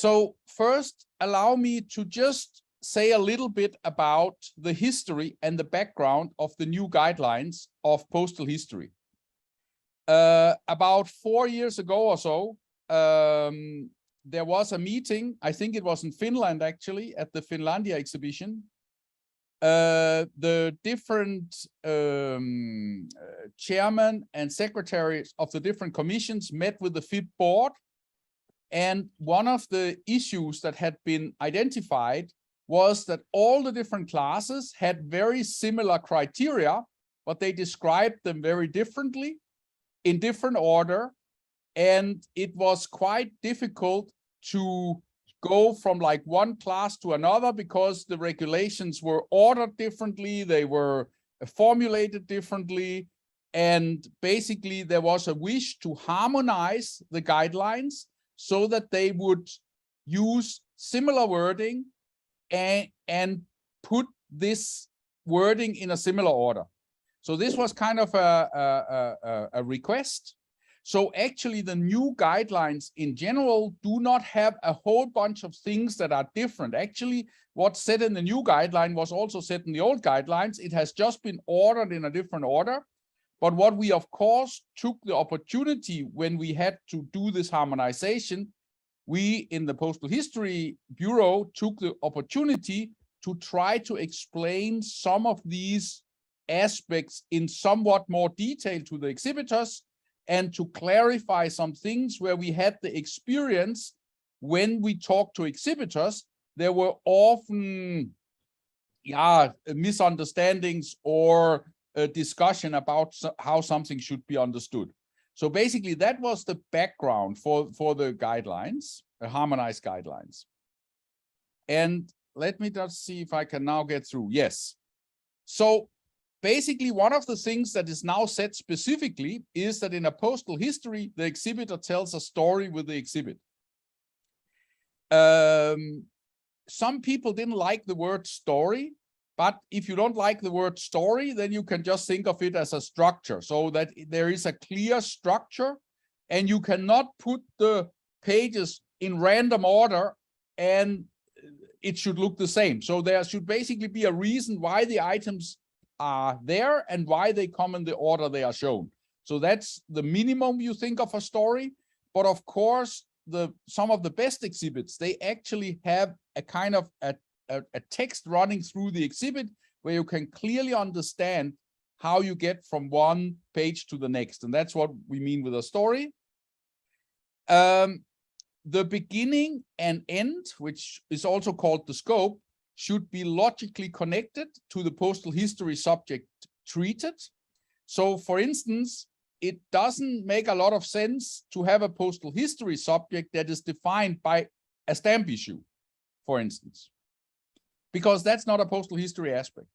So first, allow me to just say a little bit about the history and the background of the new guidelines of postal history. About 4 years ago or so, there was a meeting, I think it was in Finland actually, at the Finlandia exhibition. The different chairmen and secretaries of the different commissions met with the FIP board. And one of the issues that had been identified was that all the different classes had very similar criteria, but they described them very differently in different order. And it was quite difficult to go from like one class to another because the regulations were ordered differently, they were formulated differently. And basically there was a wish to harmonize the guidelines so that they would use similar wording and put this wording in a similar order. So this was kind of a request. So actually the new guidelines in general do not have a whole bunch of things that are different. Actually, what's said in the new guideline was also said in the old guidelines. It has just been ordered in a different order. But what we, of course, took the opportunity when we had to do this harmonization, we in the Postal History Bureau took the opportunity to try to explain some of these aspects in somewhat more detail to the exhibitors and to clarify some things where we had the experience when we talked to exhibitors, there were often misunderstandings or a discussion about how something should be understood. So basically that was the background for the guidelines, the harmonized guidelines. And let me just see if I can now get through. Yes. So basically one of the things that is now said specifically is that in a postal history, the exhibitor tells a story with the exhibit. Some people didn't like the word story. But if you don't like the word story, then you can just think of it as a structure, so that there is a clear structure and you cannot put the pages in random order and it should look the same. So there should basically be a reason why the items are there and why they come in the order they are shown. So that's the minimum you think of a story. But of course, some of the best exhibits, they actually have a kind of a text running through the exhibit where you can clearly understand how you get from one page to the next. And that's what we mean with a story. The beginning and end, which is also called the scope, should be logically connected to the postal history subject treated. So for instance, it doesn't make a lot of sense to have a postal history subject that is defined by a stamp issue, for instance, because that's not a postal history aspect.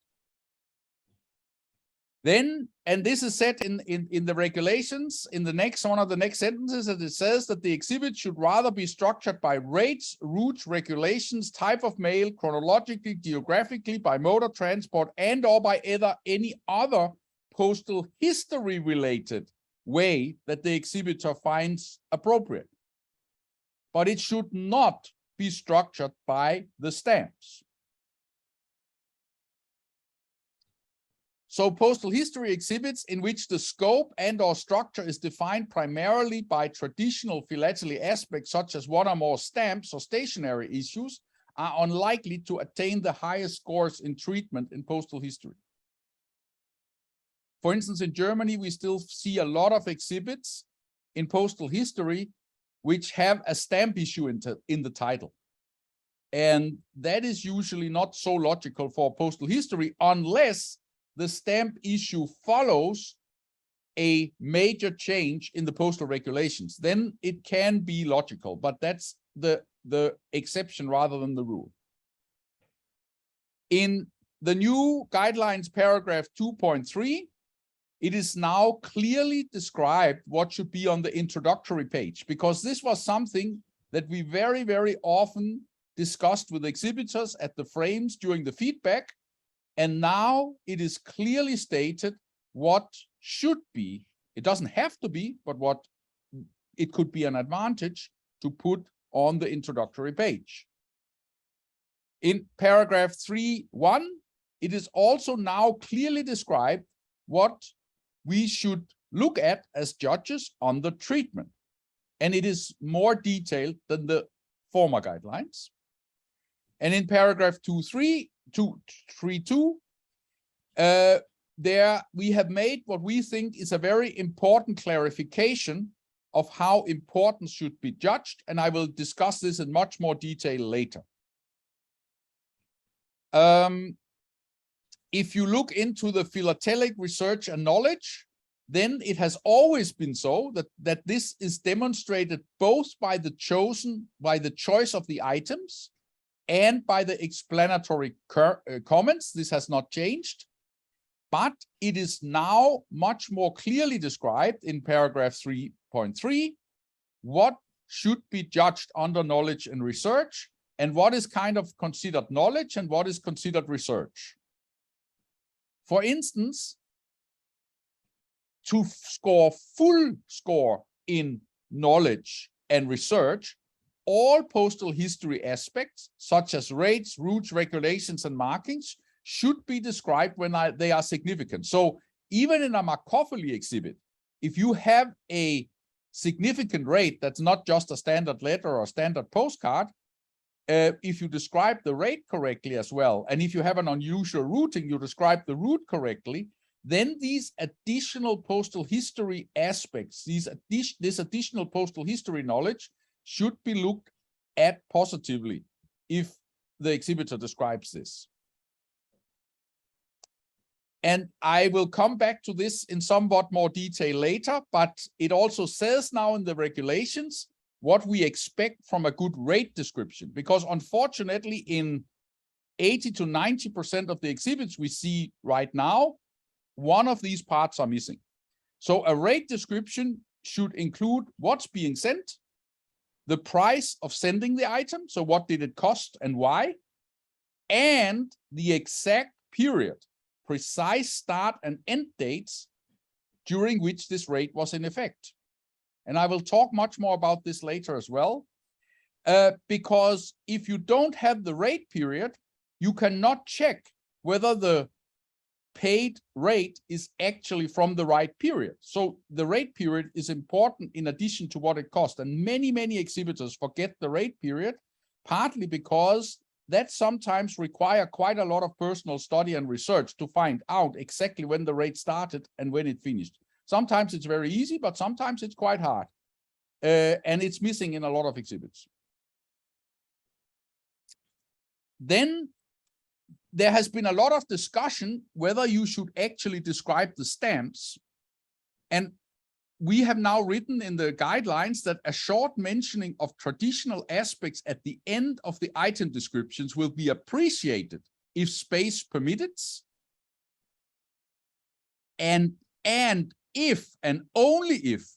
Then, and this is set in the regulations, in the next one of the next sentences, that it says that the exhibit should rather be structured by rates, routes, regulations, type of mail, chronologically, geographically, by mode of transport, and or by any other postal history related way that the exhibitor finds appropriate. But it should not be structured by the stamps. So postal history exhibits in which the scope and or structure is defined primarily by traditional philately aspects such as one or more stamps or stationary issues are unlikely to attain the highest scores in treatment in postal history. For instance, in Germany, we still see a lot of exhibits in postal history which have a stamp issue in the title. And that is usually not so logical for postal history unless the stamp issue follows a major change in the postal regulations. Then it can be logical, but that's the exception rather than the rule. In the new guidelines paragraph 2.3, it is now clearly described what should be on the introductory page, because this was something that we very, very often discussed with exhibitors at the frames during the feedback. And now it is clearly stated what should be. It doesn't have to be, but what it could be an advantage to put on the introductory page. In paragraph 3.1, it is also now clearly described what we should look at as judges on the treatment. And it is more detailed than the former guidelines. And in paragraph 2.3.2, there we have made what we think is a very important clarification of how importance should be judged, and I will discuss this in much more detail later. If you look into the philatelic research and knowledge, then it has always been so that this is demonstrated both by the choice of the items and by the explanatory comments. This has not changed, but it is now much more clearly described in paragraph 3.3 what should be judged under knowledge and research, and what is kind of considered knowledge and what is considered research. For instance, to score full score in knowledge and research, all postal history aspects, such as rates, routes, regulations, and markings, should be described when they are significant. So even in a Markoffeli exhibit, if you have a significant rate that's not just a standard letter or a standard postcard, if you describe the rate correctly as well, and if you have an unusual routing, you describe the route correctly, then these additional postal history aspects, this additional postal history knowledge should be looked at positively if the exhibitor describes this. And I will come back to this in somewhat more detail later, but it also says now in the regulations what we expect from a good rate description, because unfortunately in 80 to 90% of the exhibits we see right now, one of these parts are missing. So a rate description should include what's being sent, the price of sending the item, so what did it cost and why, and the exact period, precise start and end dates during which this rate was in effect. And I will talk much more about this later as well, because if you don't have the rate period, you cannot check whether the paid rate is actually from the right period. So the rate period is important in addition to what it costs. And many exhibitors forget the rate period, partly because that sometimes require quite a lot of personal study and research to find out exactly when the rate started and when it finished. Sometimes it's very easy, but sometimes it's quite hard. And it's missing in a lot of exhibits. Then there has been a lot of discussion whether you should actually describe the stamps. And we have now written in the guidelines that a short mentioning of traditional aspects at the end of the item descriptions will be appreciated if space permits, and if and only if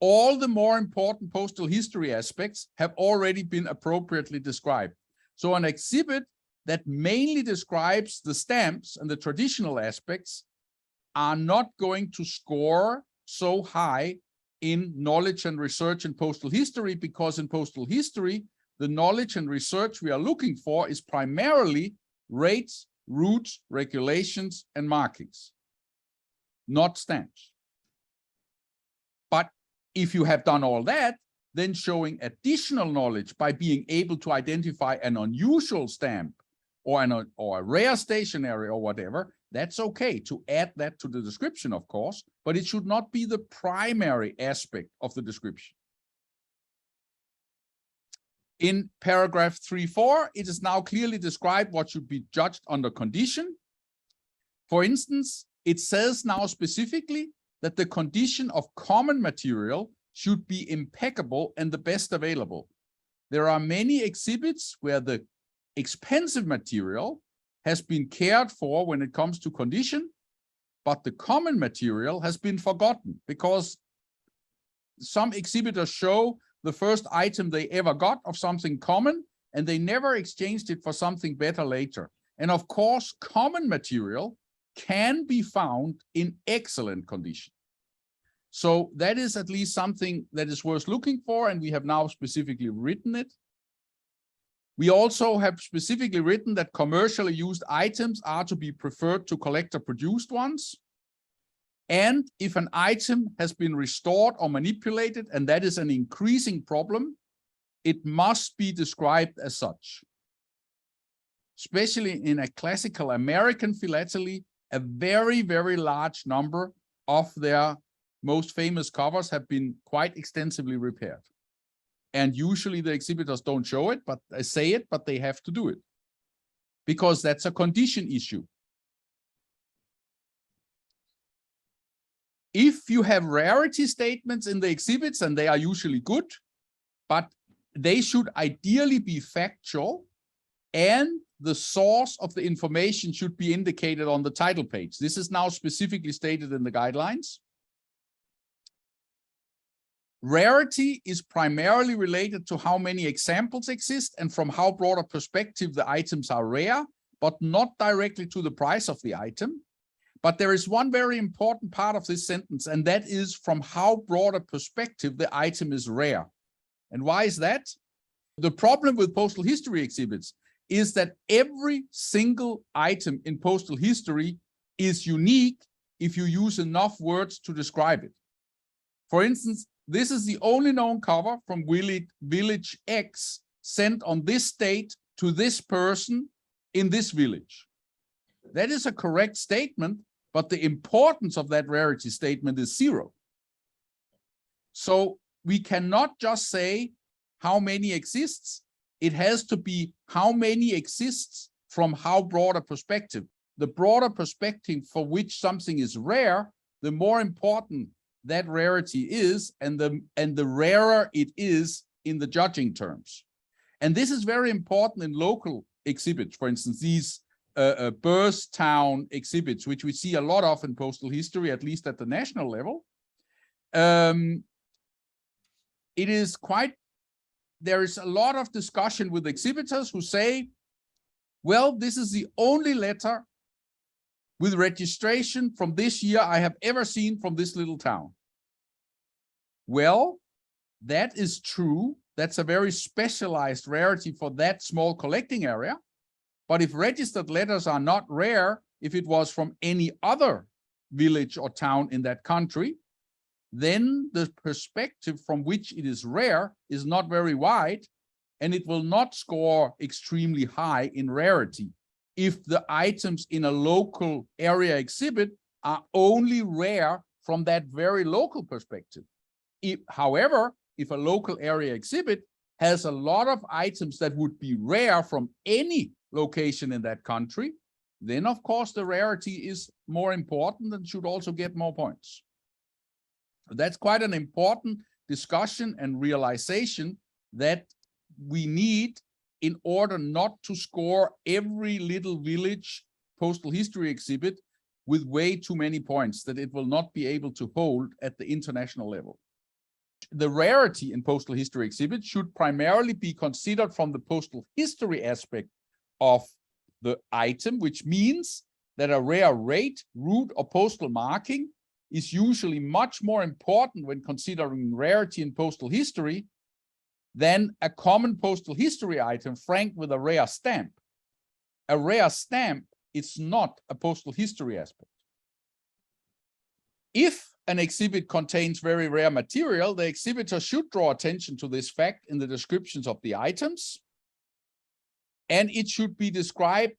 all the more important postal history aspects have already been appropriately described. So an exhibit that mainly describes the stamps and the traditional aspects are not going to score so high in knowledge and research in postal history, because in postal history, the knowledge and research we are looking for is primarily rates, routes, regulations, and markings, not stamps. But if you have done all that, then showing additional knowledge by being able to identify an unusual stamp or a rare stationery or whatever, that's okay to add that to the description, of course, but it should not be the primary aspect of the description. In paragraph 3.4, it is now clearly described what should be judged under condition. For instance, it says now specifically that the condition of common material should be impeccable and the best available. There are many exhibits where the expensive material has been cared for when it comes to condition, but the common material has been forgotten because some exhibitors show the first item they ever got of something common and they never exchanged it for something better later. And of course, common material can be found in excellent condition. So that is at least something that is worth looking for, and we have now specifically written it. We also have specifically written that commercially used items are to be preferred to collector-produced ones. And if an item has been restored or manipulated, and that is an increasing problem, it must be described as such. Especially in a classical American philately, a very, very large number of their most famous covers have been quite extensively repaired. And usually the exhibitors don't show it, but they say it, but they have to do it because that's a condition issue. If you have rarity statements in the exhibits, and they are usually good, but they should ideally be factual, and the source of the information should be indicated on the title page. This is now specifically stated in the guidelines. Rarity is primarily related to how many examples exist and from how broad a perspective the items are rare, but not directly to the price of the item. But there is one very important part of this sentence, and that is from how broad a perspective the item is rare. And why is that? The problem with postal history exhibits is that every single item in postal history is unique if you use enough words to describe it. For instance, this is the only known cover from village X sent on this date to this person in this village. That is a correct statement, but the importance of that rarity statement is 0. So we cannot just say how many exists. It has to be how many exists from how broad a perspective. The broader perspective for which something is rare, the more important that rarity is, and the rarer it is in the judging terms. And this is very important in local exhibits. For instance, these birth town exhibits, which we see a lot of in postal history, at least at the national level. There is a lot of discussion with exhibitors who say, well, this is the only letter with registration from this year I have ever seen from this little town. Well, that is true. That's a very specialized rarity for that small collecting area. But if registered letters are not rare, if it was from any other village or town in that country, then the perspective from which it is rare is not very wide, and it will not score extremely high in rarity if the items in a local area exhibit are only rare from that very local perspective. However, if a local area exhibit has a lot of items that would be rare from any location in that country, then of course the rarity is more important and should also get more points. That's quite an important discussion and realization that we need in order not to score every little village postal history exhibit with way too many points that it will not be able to hold at the international level. The rarity in postal history exhibits should primarily be considered from the postal history aspect of the item, which means that a rare rate, route, or postal marking is usually much more important when considering rarity in postal history than a common postal history item franked with a rare stamp. A rare stamp is not a postal history aspect. If an exhibit contains very rare material, the exhibitor should draw attention to this fact in the descriptions of the items, and it should be described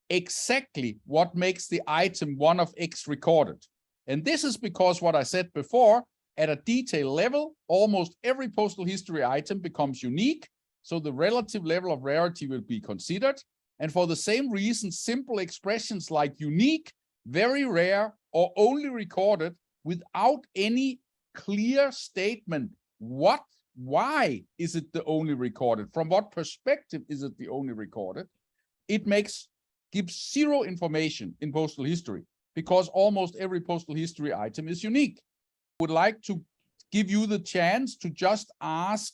exactly what makes the item one of X recorded. And this is because what I said before, at a detail level, almost every postal history item becomes unique, so the relative level of rarity will be considered. And for the same reason, simple expressions like unique, very rare, or only recorded without any clear statement, why is it the only recorded? From what perspective is it the only recorded? It gives zero information in postal history because almost every postal history item is unique. I would like to give you the chance to just ask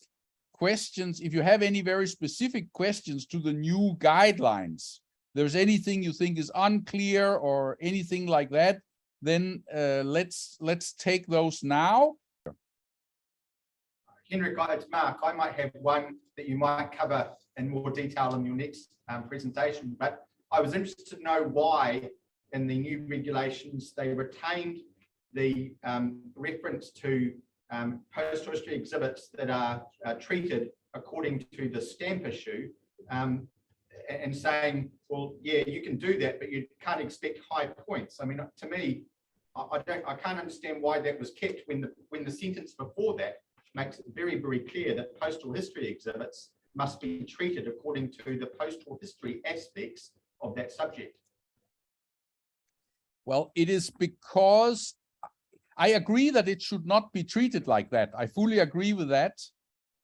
questions. If you have any very specific questions to the new guidelines, there's anything you think is unclear or anything like that, then let's take those now. Henrik, it's Mark. I might have one that you might cover in more detail in your next presentation, but I was interested to know why in the new regulations they retained the reference to postal history exhibits that are treated according to the stamp issue, and saying, well, yeah, you can do that, but you can't expect high points. I mean, to me, I can't understand why that was kept when the sentence before that makes it very, very clear that postal history exhibits must be treated according to the postal history aspects of that subject. Well, it is because I agree that it should not be treated like that. I fully agree with that.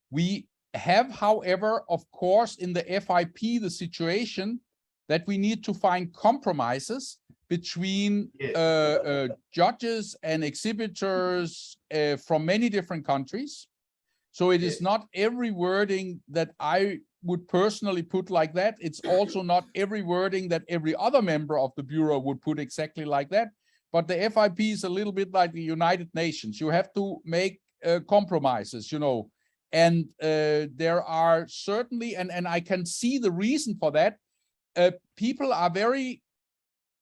We have, however, of course, in the FIP, the situation that we need to find compromises between judges and exhibitors from many different countries. So it is not every wording that I would personally put like that. It's also not every wording that every other member of the Bureau would put exactly like that. But the FIP is a little bit like the United Nations. You have to make compromises, you know. And there are certainly, and I can see the reason for that. People are very,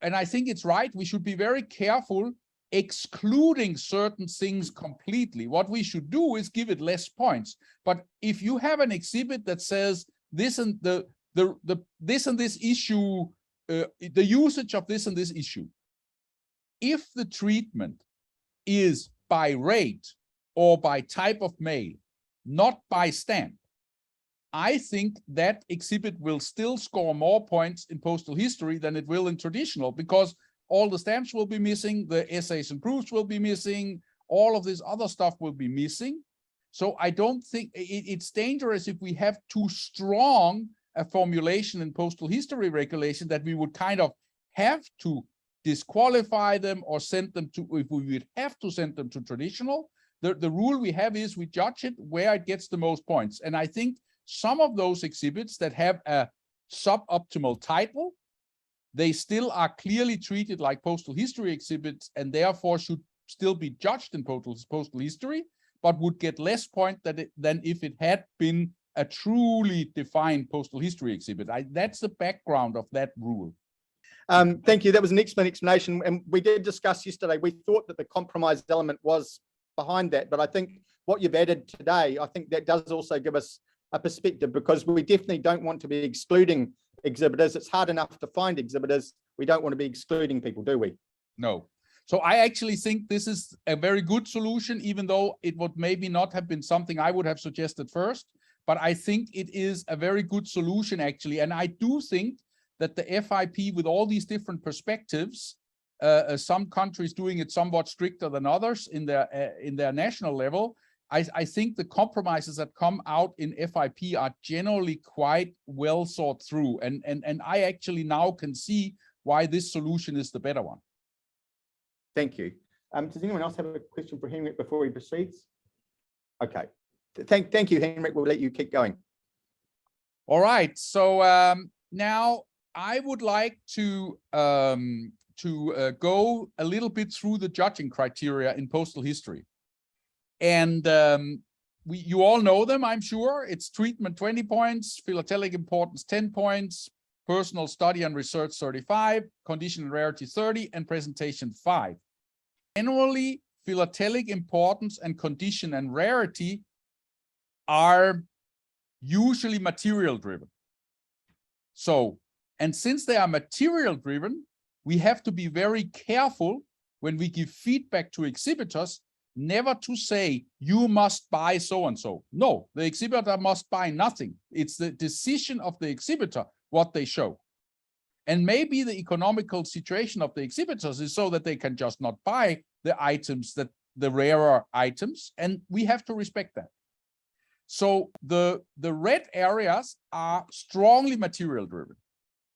and I think it's right, we should be very careful excluding certain things completely. What we should do is give it less points. But if you have an exhibit that says this and this and this issue, the usage of this and this issue, if the treatment is by rate or by type of mail, not by stamp, I think that exhibit will still score more points in postal history than it will in traditional, because all the stamps will be missing, the essays and proofs will be missing, all of this other stuff will be missing. So I don't think it's dangerous if we have too strong a formulation in postal history regulation that we would kind of have to disqualify them or send them to, if we would have to send them to traditional. The rule we have is we judge it where it gets the most points. And I think some of those exhibits that have a suboptimal title, they still are clearly treated like postal history exhibits and therefore should still be judged in postal history, but would get less points than if it had been a truly defined postal history exhibit. That's the background of that rule. Thank you. That was an excellent explanation. And we did discuss yesterday, we thought that the compromise element was behind that, but I think what you've added today, I think that does also give us a perspective, because we definitely don't want to be excluding exhibitors. It's hard enough to find exhibitors. We don't want to be excluding people, do we? No. So I actually think this is a very good solution, even though it would maybe not have been something I would have suggested first, but I think it is a very good solution actually. And I do think that the FIP, with all these different perspectives, some countries doing it somewhat stricter than others in their national level, I think the compromises that come out in FIP are generally quite well thought through. And I actually now can see why this solution is the better one. Thank you. Does anyone else have a question for Henrik before he proceeds? Okay. Thank you, Henrik. We'll let you keep going. All right. So now I would like to go a little bit through the judging criteria in postal history. And you all know them, I'm sure. It's treatment 20 points, philatelic importance 10 points, personal study and research 35, condition and rarity 30, and presentation 5. Generally, philatelic importance and condition and rarity are usually material driven. So, and since they are material driven, we have to be very careful when we give feedback to exhibitors never to say, you must buy so-and-so. No, the exhibitor must buy nothing. It's the decision of the exhibitor what they show. And maybe the economical situation of the exhibitors is so that they can just not buy the items, that the rarer items, and we have to respect that. So the red areas are strongly material driven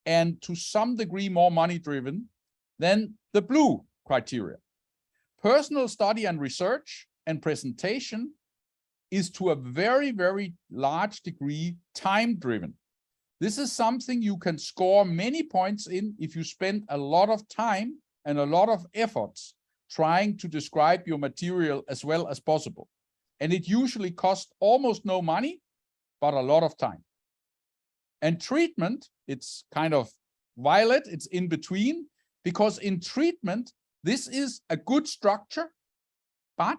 and to some degree more money driven than the blue criteria. Personal study and research and presentation is to a very, very large degree time driven. This is something you can score many points in if you spend a lot of time and a lot of efforts trying to describe your material as well as possible. And it usually costs almost no money, but a lot of time. And treatment, it's kind of violet, it's in between, because in treatment, this is a good structure, but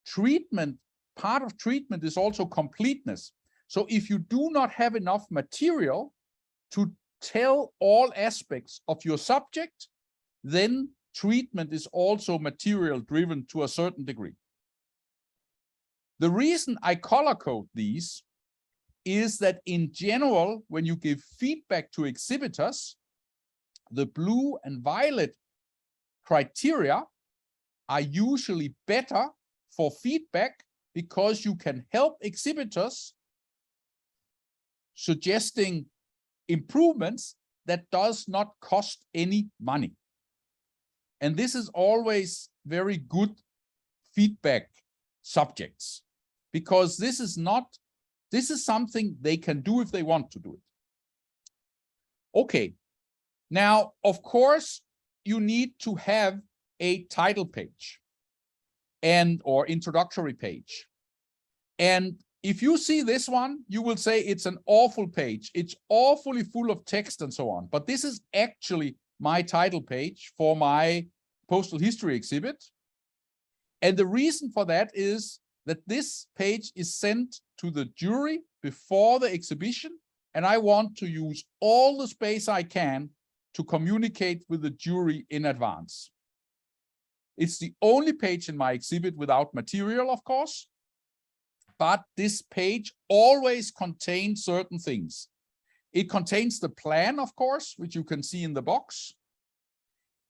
treatment, part of treatment is also completeness. So if you do not have enough material to tell all aspects of your subject, then treatment is also material driven to a certain degree. The reason I color code these is that in general, when you give feedback to exhibitors, the blue and violet criteria are usually better for feedback because you can help exhibitors suggesting improvements that does not cost any money. And this is always very good feedback subjects, because this is something they can do if they want to do it. Okay, now, of course, you need to have a title page or introductory page. And if you see this one, you will say it's an awful page. It's awfully full of text and so on. But this is actually my title page for my postal history exhibit. And the reason for that is that this page is sent to the jury before the exhibition, and I want to use all the space I can to communicate with the jury in advance. It's the only page in my exhibit without material, of course, but this page always contains certain things. It contains the plan, of course, which you can see in the box.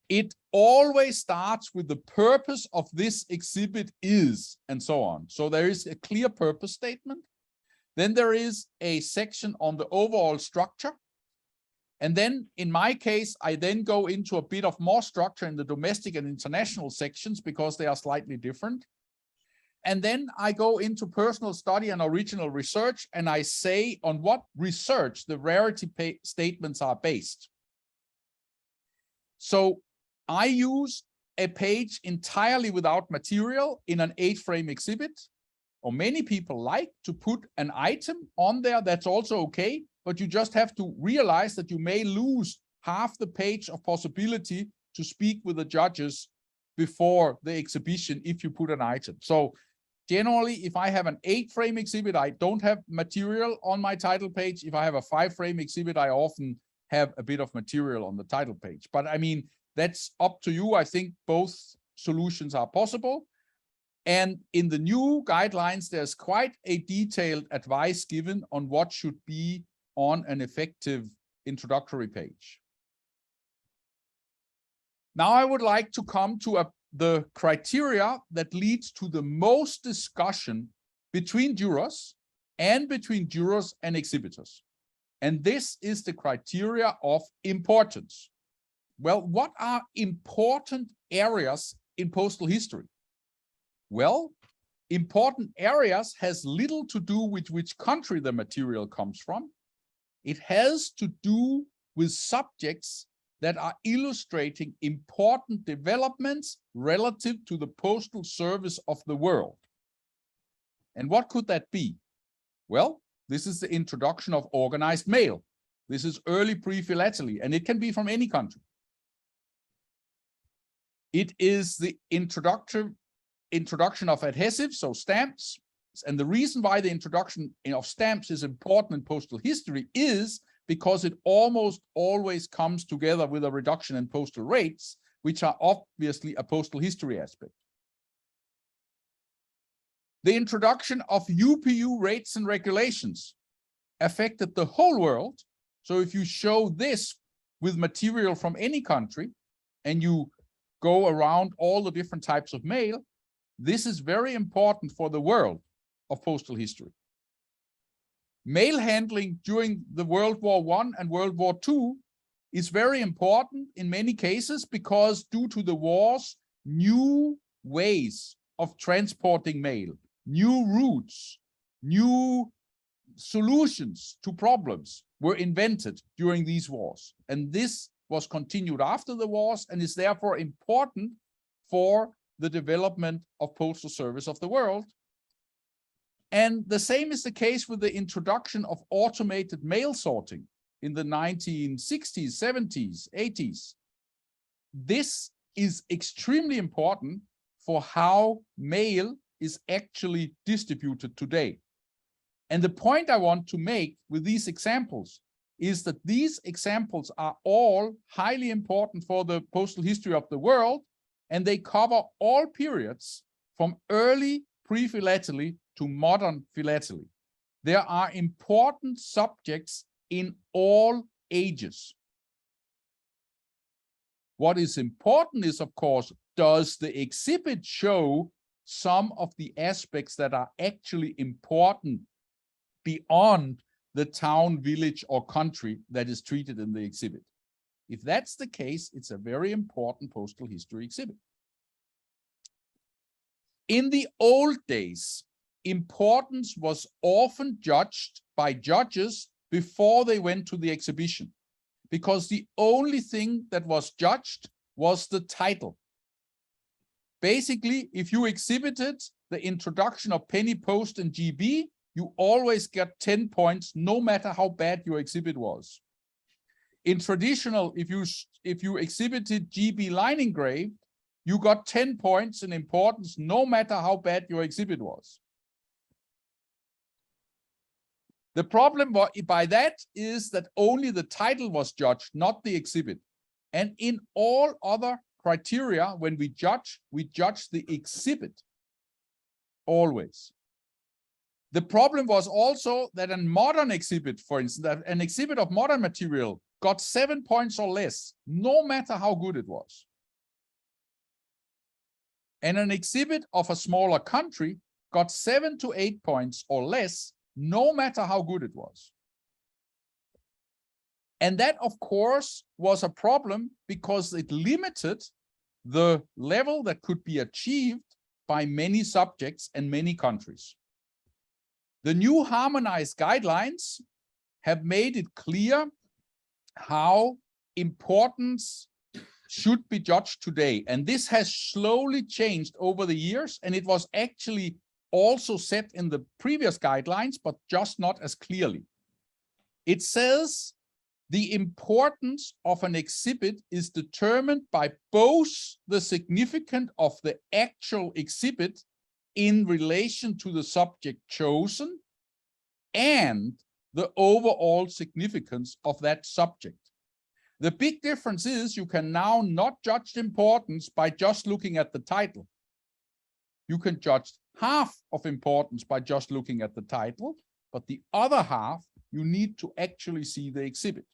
It always starts with the purpose of this exhibit is, and so on. So there is a clear purpose statement. Then there is a section on the overall structure. And then in my case, I then go into a bit of more structure in the domestic and international sections because they are slightly different. And then I go into personal study and original research, and I say on what research the rarity statements are based. So I use a page entirely without material in an 8-frame exhibit, or many people like to put an item on there. That's also okay, but you just have to realize that you may lose half the page of possibility to speak with the judges before the exhibition if you put an item. So generally, if I have an 8-frame exhibit, I don't have material on my title page. If I have a 5-frame exhibit, I often have a bit of material on the title page. But I mean, that's up to you. I think both solutions are possible. And in the new guidelines, there's quite a detailed advice given on what should be on an effective introductory page. Now I would like to come to the criteria that leads to the most discussion between jurors and between jurors and exhibitors. And this is the criteria of importance. Well, what are important areas in postal history? Well, important areas has little to do with which country the material comes from. It has to do with subjects that are illustrating important developments relative to the postal service of the world. And what could that be? Well, this is the introduction of organized mail. This is early pre-philately, and it can be from any country. It is the introduction of adhesives, so stamps. And the reason why the introduction of stamps is important in postal history is because it almost always comes together with a reduction in postal rates, which are obviously a postal history aspect. The introduction of UPU rates and regulations affected the whole world. So if you show this with material from any country and you go around all the different types of mail, this is very important for the world of postal history. Mail handling during the World War I and World War II is very important in many cases because due to the wars, new ways of transporting mail, new routes, new solutions to problems were invented during these wars. And this was continued after the wars and is therefore important for the development of postal service of the world. And the same is the case with the introduction of automated mail sorting in the 1960s, 70s, 80s. This is extremely important for how mail is actually distributed today. And the point I want to make with these examples is that these examples are all highly important for the postal history of the world, and they cover all periods from early pre-philately to modern philately. There are important subjects in all ages. What is important is, of course, does the exhibit show some of the aspects that are actually important beyond the town, village, or country that is treated in the exhibit? If that's the case, it's a very important postal history exhibit. In the old days, importance was often judged by judges before they went to the exhibition, because the only thing that was judged was the title. Basically, if you exhibited the introduction of penny post and GB, you always get 10 points, no matter how bad your exhibit was. In traditional, if you exhibited GB line engraved, you got 10 points in importance, no matter how bad your exhibit was. The problem by that is that only the title was judged, not the exhibit. And in all other criteria, when we judge the exhibit, always. The problem was also that a modern exhibit, for instance, that an exhibit of modern material got 7 points or less, no matter how good it was. And an exhibit of a smaller country got 7 to 8 points or less, no matter how good it was. And that, of course, was a problem because it limited the level that could be achieved by many subjects and many countries. The new harmonized guidelines have made it clear how importance should be judged today. And this has slowly changed over the years, and it was actually also set in the previous guidelines, but just not as clearly. It says the importance of an exhibit is determined by both the significance of the actual exhibit in relation to the subject chosen and the overall significance of that subject. The big difference is you can now not judge importance by just looking at the title. You can judge half of importance by just looking at the title, but the other half, you need to actually see the exhibit.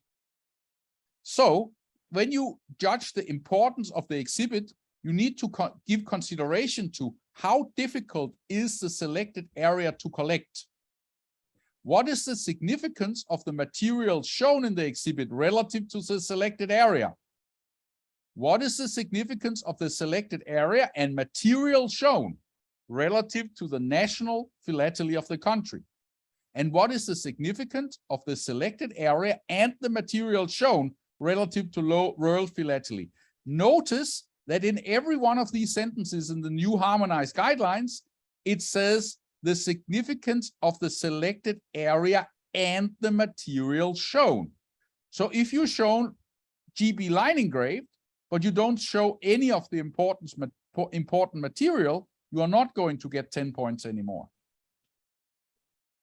So when you judge the importance of the exhibit, you need to give consideration to how difficult is the selected area to collect. What is the significance of the material shown in the exhibit relative to the selected area? What is the significance of the selected area and material shown relative to the national philately of the country? And what is the significance of the selected area and the material shown relative to rural philately? Notice that in every one of these sentences in the new harmonized guidelines, it says the significance of the selected area and the material shown. So if you shown GB line engraved, but you don't show any of the important material, you are not going to get 10 points anymore.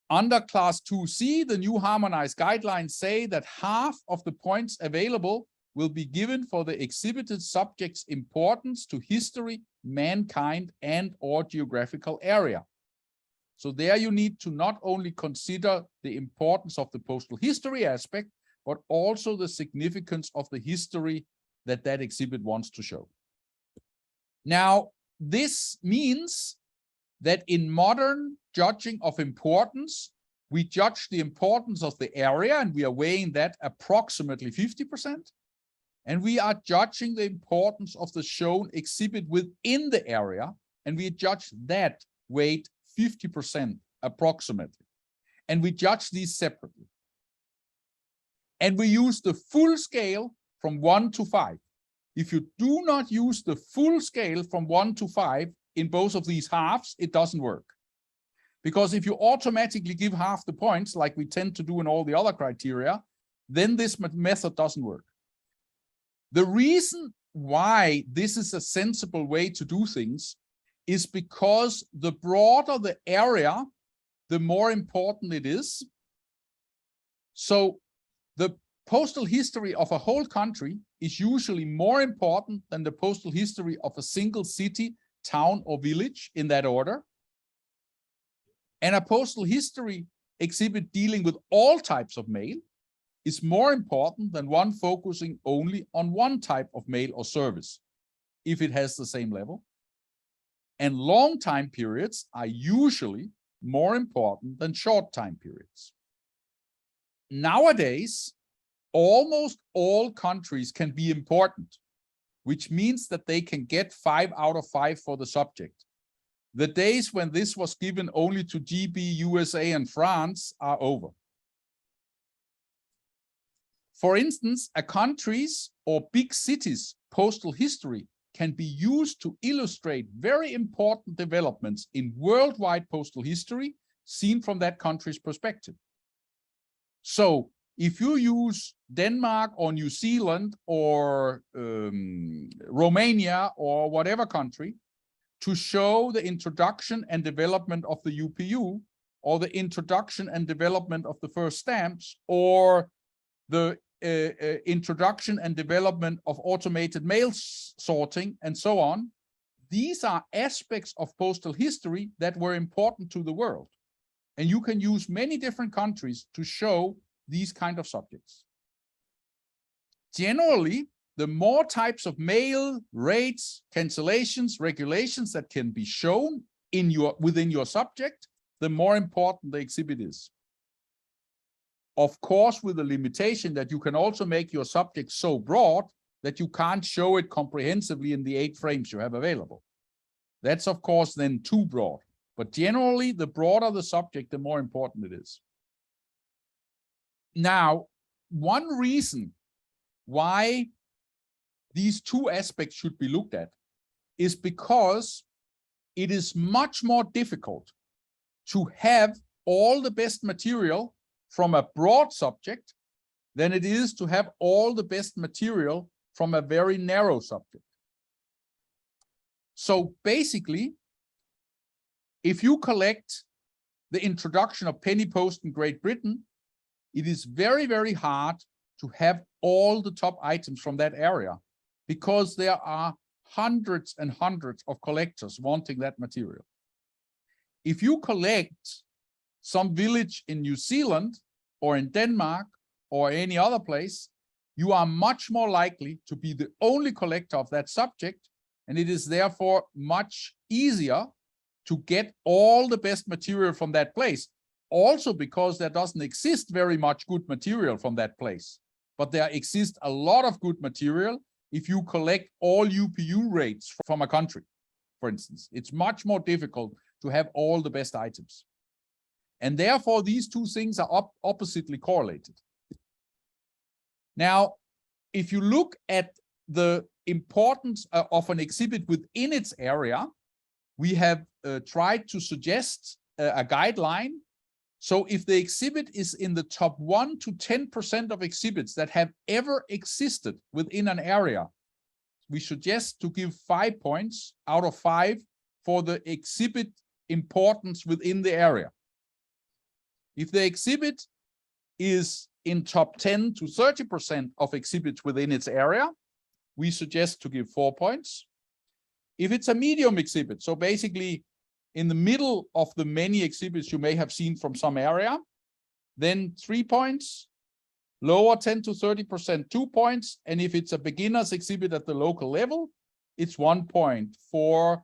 Under class 2C, the new harmonized guidelines say that half of the points available will be given for the exhibited subject's importance to history, mankind, and/or geographical area. So there you need to not only consider the importance of the postal history aspect, but also the significance of the history that that exhibit wants to show. Now, this means that in modern judging of importance, we judge the importance of the area, and we are weighing that approximately 50%. And we are judging the importance of the shown exhibit within the area, and we judge that weight 50% approximately. And we judge these separately. And we use the full scale from 1 to 5. if you do not use the full scale from 1 to 5 in both of these halves, it doesn't work. Because if you automatically give half the points, like we tend to do in all the other criteria, then this method doesn't work. The reason why this is a sensible way to do things is because the broader the area, the more important it is. So the postal history of a whole country is usually more important than the postal history of a single city, town, or village in that order. And a postal history exhibit dealing with all types of mail is more important than one focusing only on one type of mail or service, if it has the same level. And long time periods are usually more important than short time periods. Nowadays, almost all countries can be important, which means that they can get 5 out of 5 for the subject. The days when this was given only to GB, USA, and France are over. For instance, a country's or big cities' postal history can be used to illustrate very important developments in worldwide postal history seen from that country's perspective. So if you use Denmark or New Zealand or Romania or whatever country to show the introduction and development of the UPU, or the introduction and development of the first stamps, or the introduction and development of automated mail sorting, and so on, these are aspects of postal history that were important to the world. And you can use many different countries to show these kind of subjects. Generally, the more types of mail, rates, cancellations, regulations that can be shown within your subject, the more important the exhibit is. Of course, with the limitation that you can also make your subject so broad that you can't show it comprehensively in the 8 frames you have available. That's, of course, then too broad. But generally, the broader the subject, the more important it is. Now, one reason why these 2 aspects should be looked at is because it is much more difficult to have all the best material from a broad subject than it is to have all the best material from a very narrow subject. So basically, if you collect the introduction of penny post in Great Britain, it is very, very hard to have all the top items from that area, because there are hundreds and hundreds of collectors wanting that material. If you collect some village in New Zealand or in Denmark or any other place, you are much more likely to be the only collector of that subject, and it is therefore much easier to get all the best material from that place. Also because there doesn't exist very much good material from that place, but there exists a lot of good material if you collect all UPU rates from a country, for instance. It's much more difficult to have all the best items. And therefore, these 2 things are oppositely correlated. Now, if you look at the importance of an exhibit within its area, we have tried to suggest a guideline. So if the exhibit is in the top 1 to 10% of exhibits that have ever existed within an area, we suggest to give 5 points out of 5 for the exhibit importance within the area. If the exhibit is in top 10 to 30% of exhibits within its area, we suggest to give 4 points. If it's a medium exhibit, so basically in the middle of the many exhibits you may have seen from some area, then 3 points. Lower 10 to 30%, 2 points. And if it's a beginner's exhibit at the local level, it's 1 point for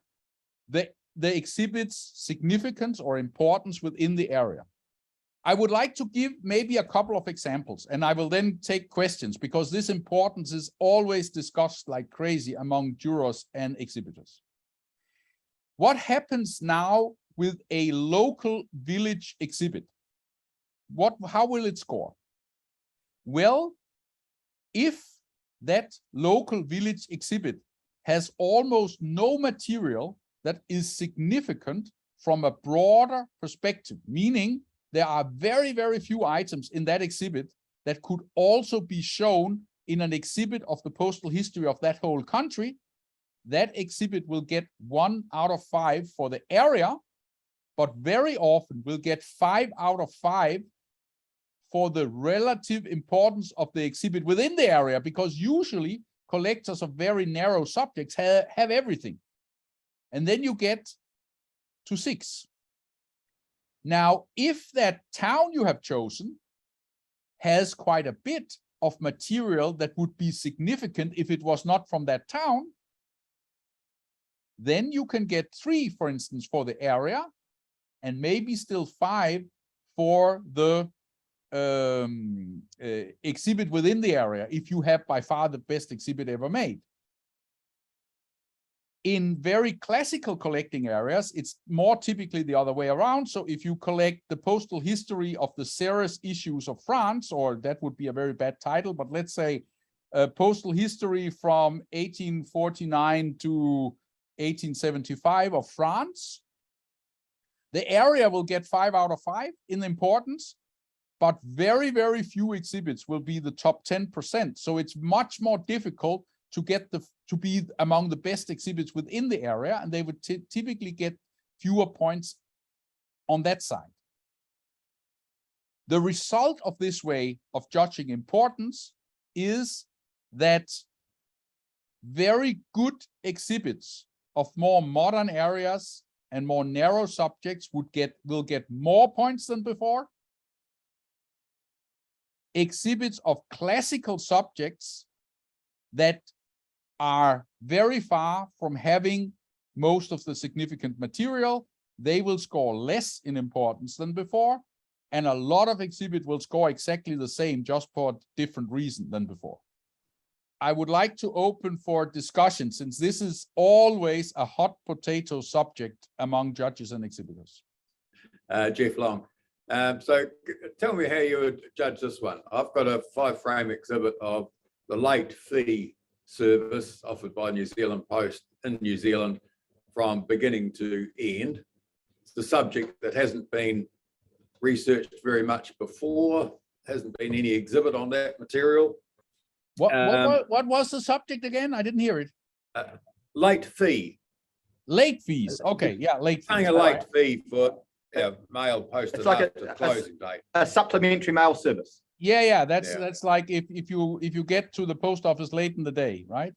the exhibit's significance or importance within the area. I would like to give maybe a couple of examples, and I will then take questions, because this importance is always discussed like crazy among jurors and exhibitors. What happens now with a local village exhibit? How will it score? Well, if that local village exhibit has almost no material that is significant from a broader perspective, meaning there are very, very few items in that exhibit that could also be shown in an exhibit of the postal history of that whole country. That exhibit will get 1 out of 5 for the area, but very often will get 5 out of 5 for the relative importance of the exhibit within the area, because usually collectors of very narrow subjects have everything. And then you get to 6. Now, if that town you have chosen has quite a bit of material that would be significant if it was not from that town, then you can get 3, for instance, for the area, and maybe still 5 for the exhibit within the area, if you have by far the best exhibit ever made. In very classical collecting areas, it's more typically the other way around. So if you collect the postal history of the Ceres issues of France, or that would be a very bad title, but let's say postal history from 1849 to 1875 of France, the area will get 5 out of 5 in importance, but very, very few exhibits will be the top 10%. So it's much more difficult to get to be among the best exhibits within the area, and they would typically get fewer points on that side. The result of this way of judging importance is that very good exhibits of more modern areas and more narrow subjects will get more points than before. Exhibits of classical subjects that are very far from having most of the significant material, they will score less in importance than before, and a lot of exhibits will score exactly the same, just for a different reason than before. I would like to open for discussion, since this is always a hot potato subject among judges and exhibitors. Jeff Long. So tell me how you would judge this one. I've got a 5-frame exhibit of the late fee service offered by New Zealand Post in New Zealand from beginning to end. It's the subject that hasn't been researched very much before, hasn't been any exhibit on that material. What was the subject again? I didn't hear it. Late fee. Late fees. Okay, yeah, late fees. Paying a late fee for mail posted It's like after closing date. A supplementary mail service. Yeah, that's like if you get to the post office late in the day, right?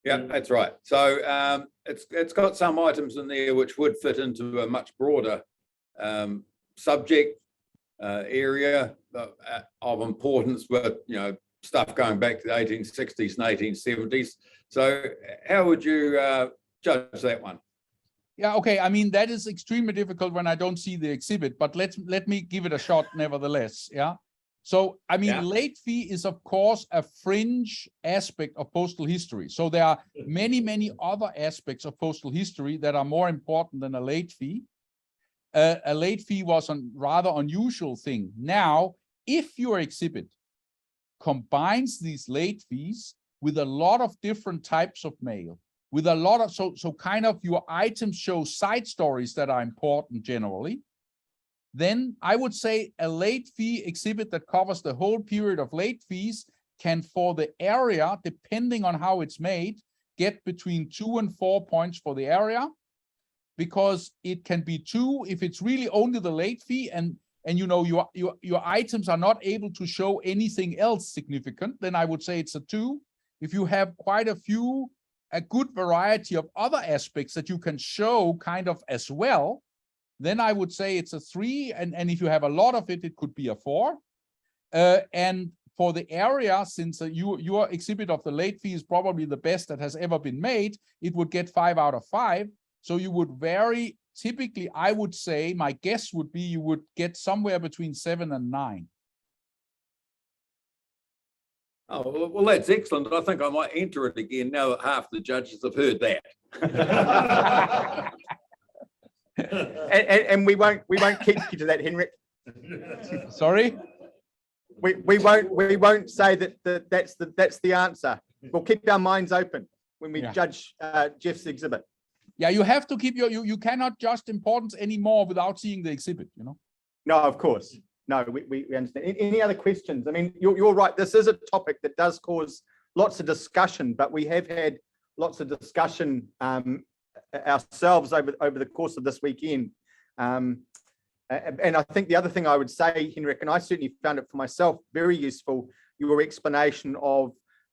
Yeah, that's right. So it's got some items in there which would fit into a much broader subject area of importance, but stuff going back to the 1860s and 1870s. So how would you judge that one? Yeah, okay. I mean, that is extremely difficult when I don't see the exhibit, but let me give it a shot nevertheless. Yeah. So, I mean, late fee is, of course, a fringe aspect of postal history. So there are many, many other aspects of postal history that are more important than a late fee. A late fee was a rather unusual thing. Now, if your exhibit combines these late fees with a lot of different types of mail, with a lot of, so kind of your items show side stories that are important generally, then I would say a late fee exhibit that covers the whole period of late fees can, for the area, depending on how it's made, get between 2 and 4 points for the area, because it can be 2 if it's really only the late fee and your items are not able to show anything else significant, then I would say it's a 2. If you have quite a good variety of other aspects that you can show kind of as well, then I would say it's a 3. And if you have a lot of it, it could be a 4. And for the area, since your exhibit of the late fee is probably the best that has ever been made, it would get 5 out of 5. So you would vary. Typically, I would say, my guess would be you would get somewhere between 7 and 9. Oh, well, that's excellent. I think I might enter it again now that half the judges have heard that. And we won't keep you to that, Henrik. Sorry? we won't say that's the answer. We'll keep our minds open when we judge Jeff's exhibit. Yeah, you have to keep you cannot judge importance anymore without seeing the exhibit, you know. No, of course. No, we understand. Any other questions? I mean, you're right. This is a topic that does cause lots of discussion, but we have had lots of discussion ourselves over the course of this weekend. And I think the other thing I would say, Henrik, and I certainly found it for myself very useful, your explanation of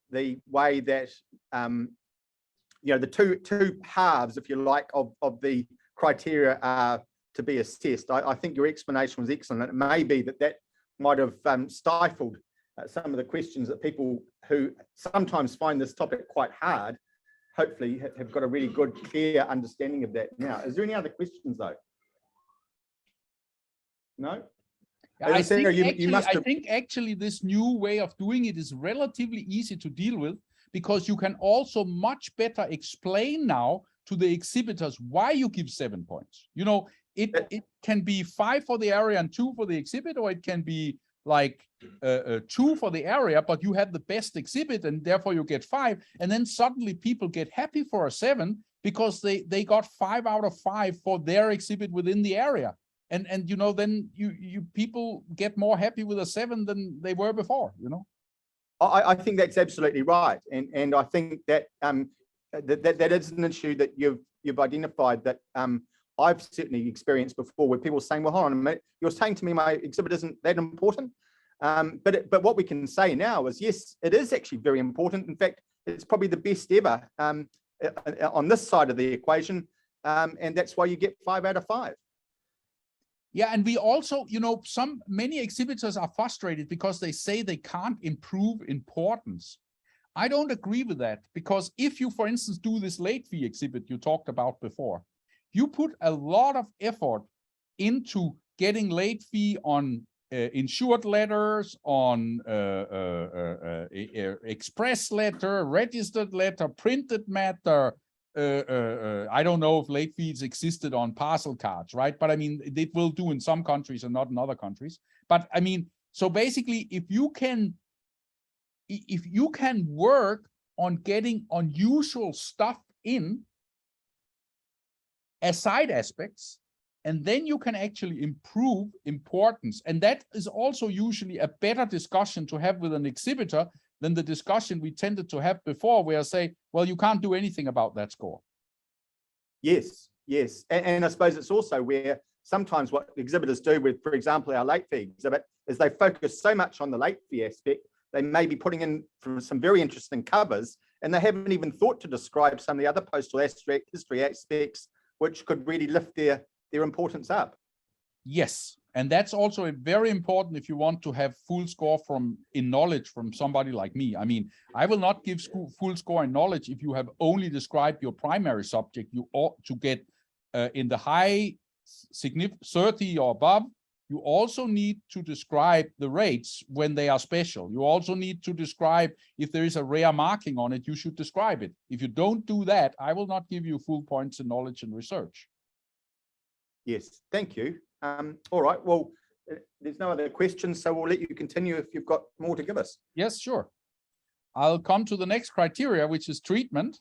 the way that the two halves, if you like, of the criteria are to be assessed. I think your explanation was excellent. It may be that might have stifled some of the questions that people who sometimes find this topic quite hard, hopefully have got a really good, clear understanding of that now. Is there any other questions though? No? I think actually this new way of doing it is relatively easy to deal with, because you can also much better explain now to the exhibitors why you give 7 points. You know, it can be 5 for the area and 2 for the exhibit, or it can be like 2 for the area, but you have the best exhibit and therefore you get 5. And then suddenly people get happy for a 7 because they got 5 out of 5 for their exhibit within the area. And you know, then you people get more happy with a 7 than they were before, you know. I think that's absolutely right, and I think that that is an issue that you've identified that I've certainly experienced before, where people are saying, well, hold on a minute, you're saying to me my exhibit isn't that important, but what we can say now is, yes, it is actually very important. In fact, it's probably the best ever on this side of the equation, and that's why you get 5 out of 5. Yeah, and we also, you know, many exhibitors are frustrated because they say they can't improve importance. I don't agree with that, because if you, for instance, do this late fee exhibit you talked about before, you put a lot of effort into getting late fee on insured letters, on express letter, registered letter, printed matter. I don't know if late fees existed on parcel cards, right? But I mean, it will do in some countries and not in other countries. But I mean, so basically, if you can work on getting unusual stuff in as side aspects, and then you can actually improve importance. And that is also usually a better discussion to have with an exhibitor than the discussion we tended to have before, where I say, well, you can't do anything about that score. Yes, yes. And I suppose it's also where sometimes what exhibitors do with, for example, our late fee exhibit, is they focus so much on the late fee aspect, they may be putting in some very interesting covers, and they haven't even thought to describe some of the other postal history aspects, which could really lift their importance up. Yes. And that's also very important if you want to have full score in knowledge from somebody like me. I mean, I will not give full score in knowledge if you have only described your primary subject. You ought to get in the high 30 or above. You also need to describe the rates when they are special. You also need to describe if there is a rare marking on it, you should describe it. If you don't do that, I will not give you full points in knowledge and research. Yes, thank you. All right, well, there's no other questions, so we'll let you continue if you've got more to give us. Yes, sure. I'll come to the next criteria, which is treatment.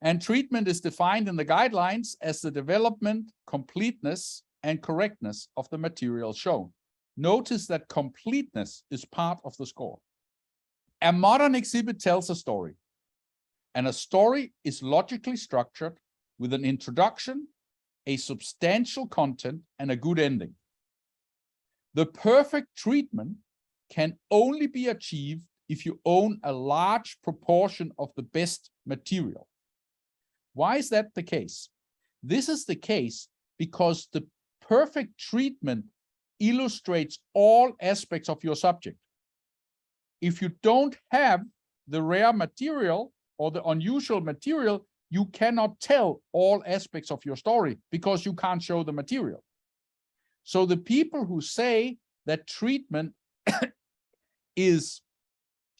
And treatment is defined in the guidelines as the development, completeness, and correctness of the material shown. Notice that completeness is part of the score. A modern exhibit tells a story, and a story is logically structured with an introduction, a substantial content, and a good ending. The perfect treatment can only be achieved if you own a large proportion of the best material. Why is that the case? This is the case because the perfect treatment illustrates all aspects of your subject. If you don't have the rare material or the unusual material, you cannot tell all aspects of your story because you can't show the material. So the people who say that treatment is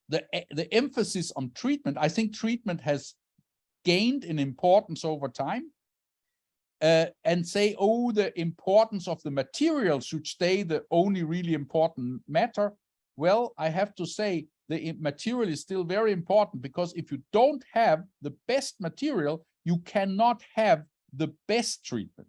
the emphasis on treatment, I think treatment has gained in importance over time. and say, oh, the importance of the material should stay the only really important matter. Well, I have to say the material is still very important, because if you don't have the best material, you cannot have the best treatment.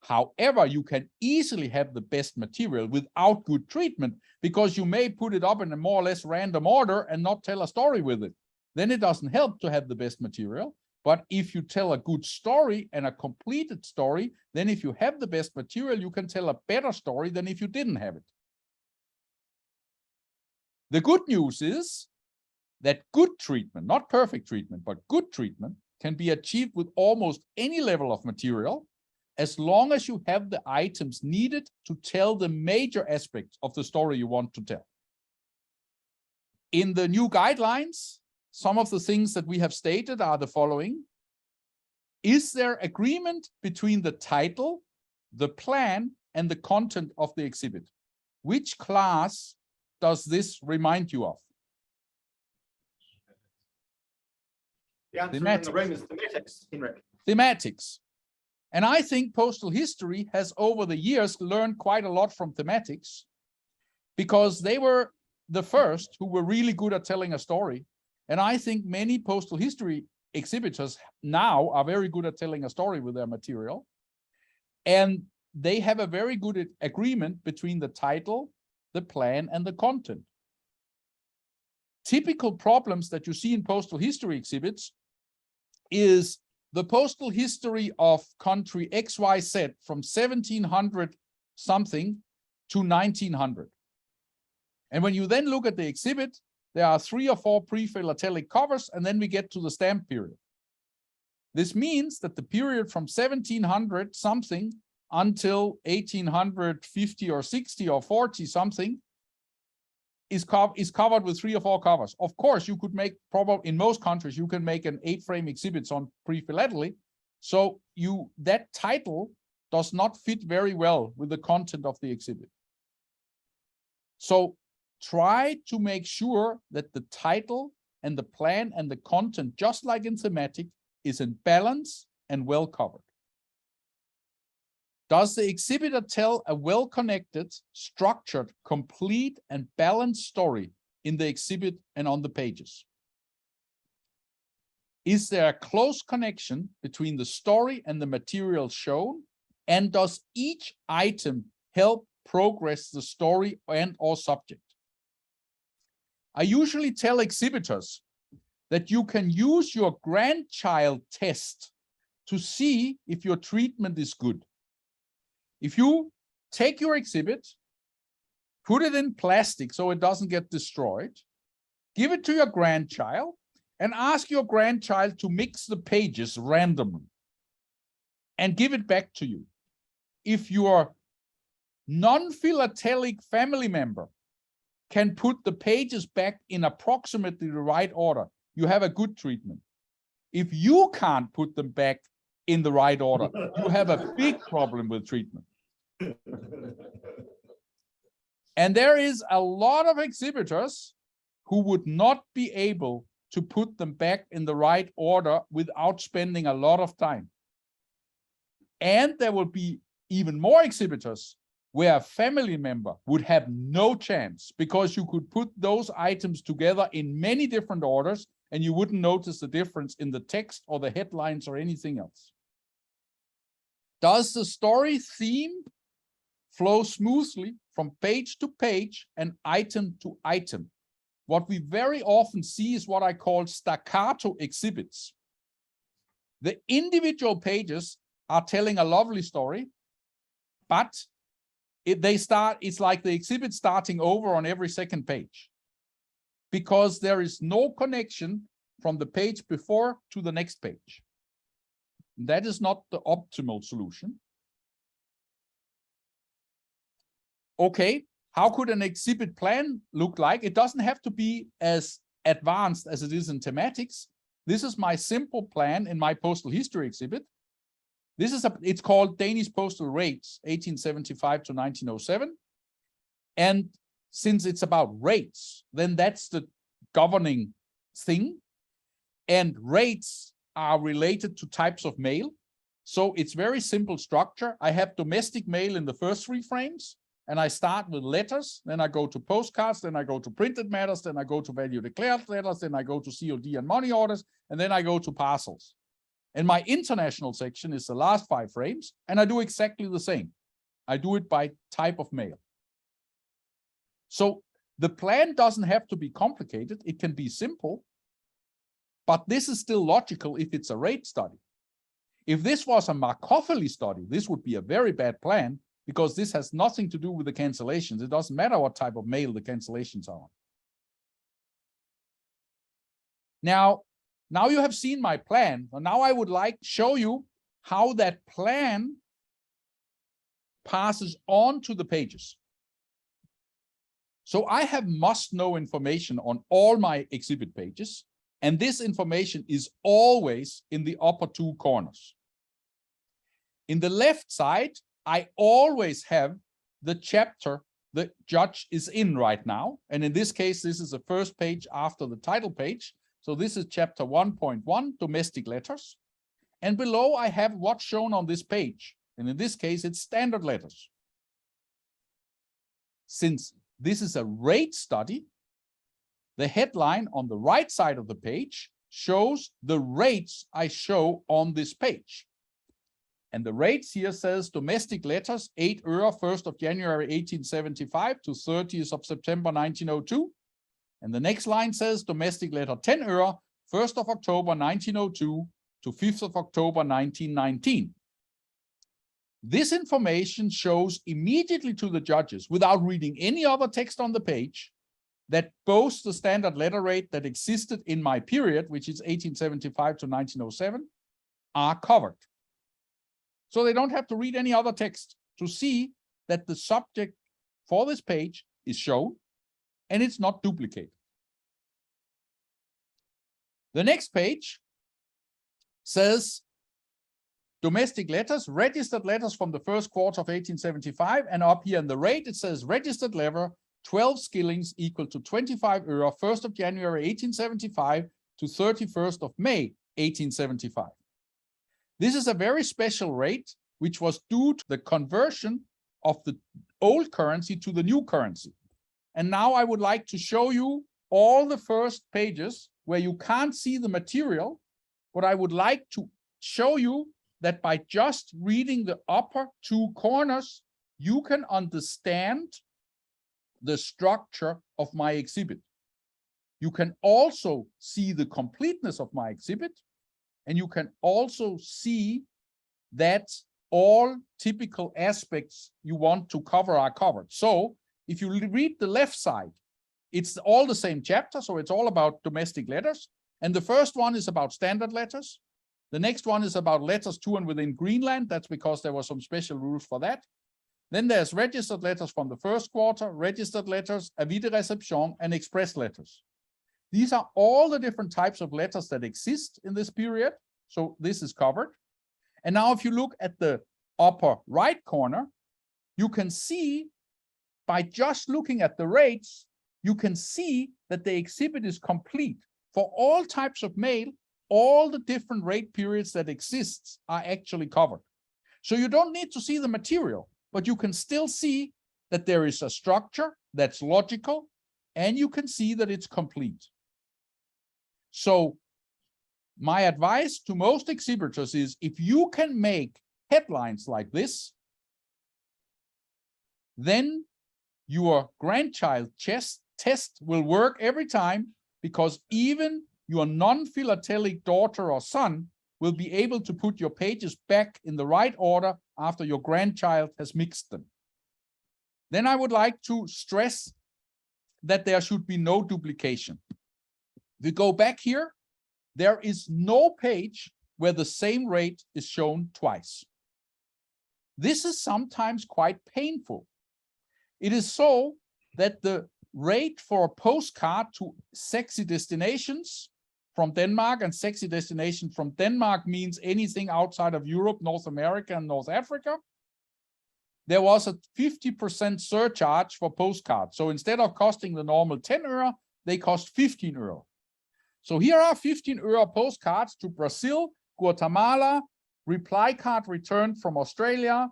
However, you can easily have the best material without good treatment, because you may put it up in a more or less random order and not tell a story with it. Then it doesn't help to have the best material. But if you tell a good story and a completed story, then if you have the best material, you can tell a better story than if you didn't have it. The good news is that good treatment, not perfect treatment, but good treatment, can be achieved with almost any level of material, as long as you have the items needed to tell the major aspects of the story you want to tell. In the new guidelines, some of the things that we have stated are the following. Is there agreement between the title, the plan, and the content of the exhibit? Which class does this remind you of? The answer in the room is thematics, Henrik. Thematics. And I think postal history has over the years learned quite a lot from thematics, because they were the first who were really good at telling a story. And I think many postal history exhibitors now are very good at telling a story with their material. And they have a very good agreement between the title, the plan, and the content. Typical problems that you see in postal history exhibits is the postal history of country XYZ from 1700 something to 1900. And when you then look at the exhibit, there are 3 or 4 pre-philatelic covers, and then we get to the stamp period. This means that the period from 1700 something until 1850 or 60 or 40 something is covered with 3 or 4 covers. Of course, you could make, probably in most countries, you can make an 8-frame exhibits on pre-philately. So that title does not fit very well with the content of the exhibit. So try to make sure that the title and the plan and the content, just like in thematic, is in balance and well covered. Does the exhibitor tell a well-connected, structured, complete, and balanced story in the exhibit and on the pages? Is there a close connection between the story and the material shown? And does each item help progress the story and/or subject? I usually tell exhibitors that you can use your grandchild test to see if your treatment is good. If you take your exhibit, put it in plastic so it doesn't get destroyed, give it to your grandchild, and ask your grandchild to mix the pages randomly and give it back to you. If your non-philatelic family member can put the pages back in approximately the right order, you have a good treatment. If you can't put them back in the right order, you have a big problem with treatment. And there is a lot of exhibitors who would not be able to put them back in the right order without spending a lot of time. And there will be even more exhibitors where a family member would have no chance, because you could put those items together in many different orders and you wouldn't notice the difference in the text or the headlines or anything else. Does the story theme flow smoothly from page to page and item to item? What we very often see is what I call staccato exhibits. The individual pages are telling a lovely story, but it's like the exhibit starting over on every second page, because there is no connection from the page before to the next page. That is not the optimal solution. Okay, how could an exhibit plan look like? It doesn't have to be as advanced as it is in thematics. This is my simple plan in my postal history exhibit. It's called Danish Postal Rates, 1875 to 1907. And since it's about rates, then that's the governing thing. And rates are related to types of mail. So it's very simple structure. I have domestic mail in the first 3 frames, and I start with letters, then I go to postcards, then I go to printed matters, then I go to value declared letters, then I go to COD and money orders, and then I go to parcels. And my international section is the last 5 frames, and I do exactly the same. I do it by type of mail. So the plan doesn't have to be complicated. It can be simple, but this is still logical if it's a rate study. If this was a Markov study, this would be a very bad plan, because this has nothing to do with the cancellations. It doesn't matter what type of mail the cancellations are on. Now you have seen my plan. Now I would like to show you how that plan passes on to the pages. So I have must-know information on all my exhibit pages, and this information is always in the upper 2 corners. In the left side, I always have the chapter the judge is in right now. And in this case, this is the first page after the title page. So this is chapter 1.1, domestic letters. And below I have what's shown on this page. And in this case, it's standard letters. Since this is a rate study, the headline on the right side of the page shows the rates I show on this page. And the rates here says domestic letters, 8 euro, 1st of January 1875 to 30th of September 1902. And the next line says domestic letter 10 euro, 1st of October 1902 to 5th of October 1919. This information shows immediately to the judges, without reading any other text on the page, that both the standard letter rate that existed in my period, which is 1875 to 1907, are covered. So they don't have to read any other text to see that the subject for this page is shown and it's not duplicated. The next page says domestic letters, registered letters from the first quarter of 1875, and up here in the rate it says registered letter 12 skillings equal to 25 euro, 1st of January 1875 to 31st of May 1875. This is a very special rate, which was due to the conversion of the old currency to the new currency. And now I would like to show you all the first pages where you can't see the material, but I would like to show you that by just reading the upper 2 corners, you can understand the structure of my exhibit. You can also see the completeness of my exhibit, and you can also see that all typical aspects you want to cover are covered. So if you read the left side, it's all the same chapter, so it's all about domestic letters. And the first one is about standard letters. The next one is about letters to and within Greenland. That's because there were some special rules for that. Then there's registered letters from the first quarter, registered letters, avis de réception, and express letters. These are all the different types of letters that exist in this period. So this is covered. And now if you look at the upper right corner, you can see by just looking at the rates, you can see that the exhibit is complete. For all types of mail, all the different rate periods that exist are actually covered. So you don't need to see the material, but you can still see that there is a structure that's logical, and you can see that it's complete. So my advice to most exhibitors is, if you can make headlines like this, then your grandchild test will work every time, because even your non-philatelic daughter or son will be able to put your pages back in the right order after your grandchild has mixed them. Then I would like to stress that there should be no duplication. If we go back here, there is no page where the same rate is shown twice. This is sometimes quite painful. It is so that the rate for a postcard to sexy destinations from Denmark, and sexy destination from Denmark means anything outside of Europe, North America, and North Africa. There was a 50% surcharge for postcards. So instead of costing the normal 10 euro, they cost 15 euro. So here are 15 euro postcards to Brazil, Guatemala, reply card returned from Australia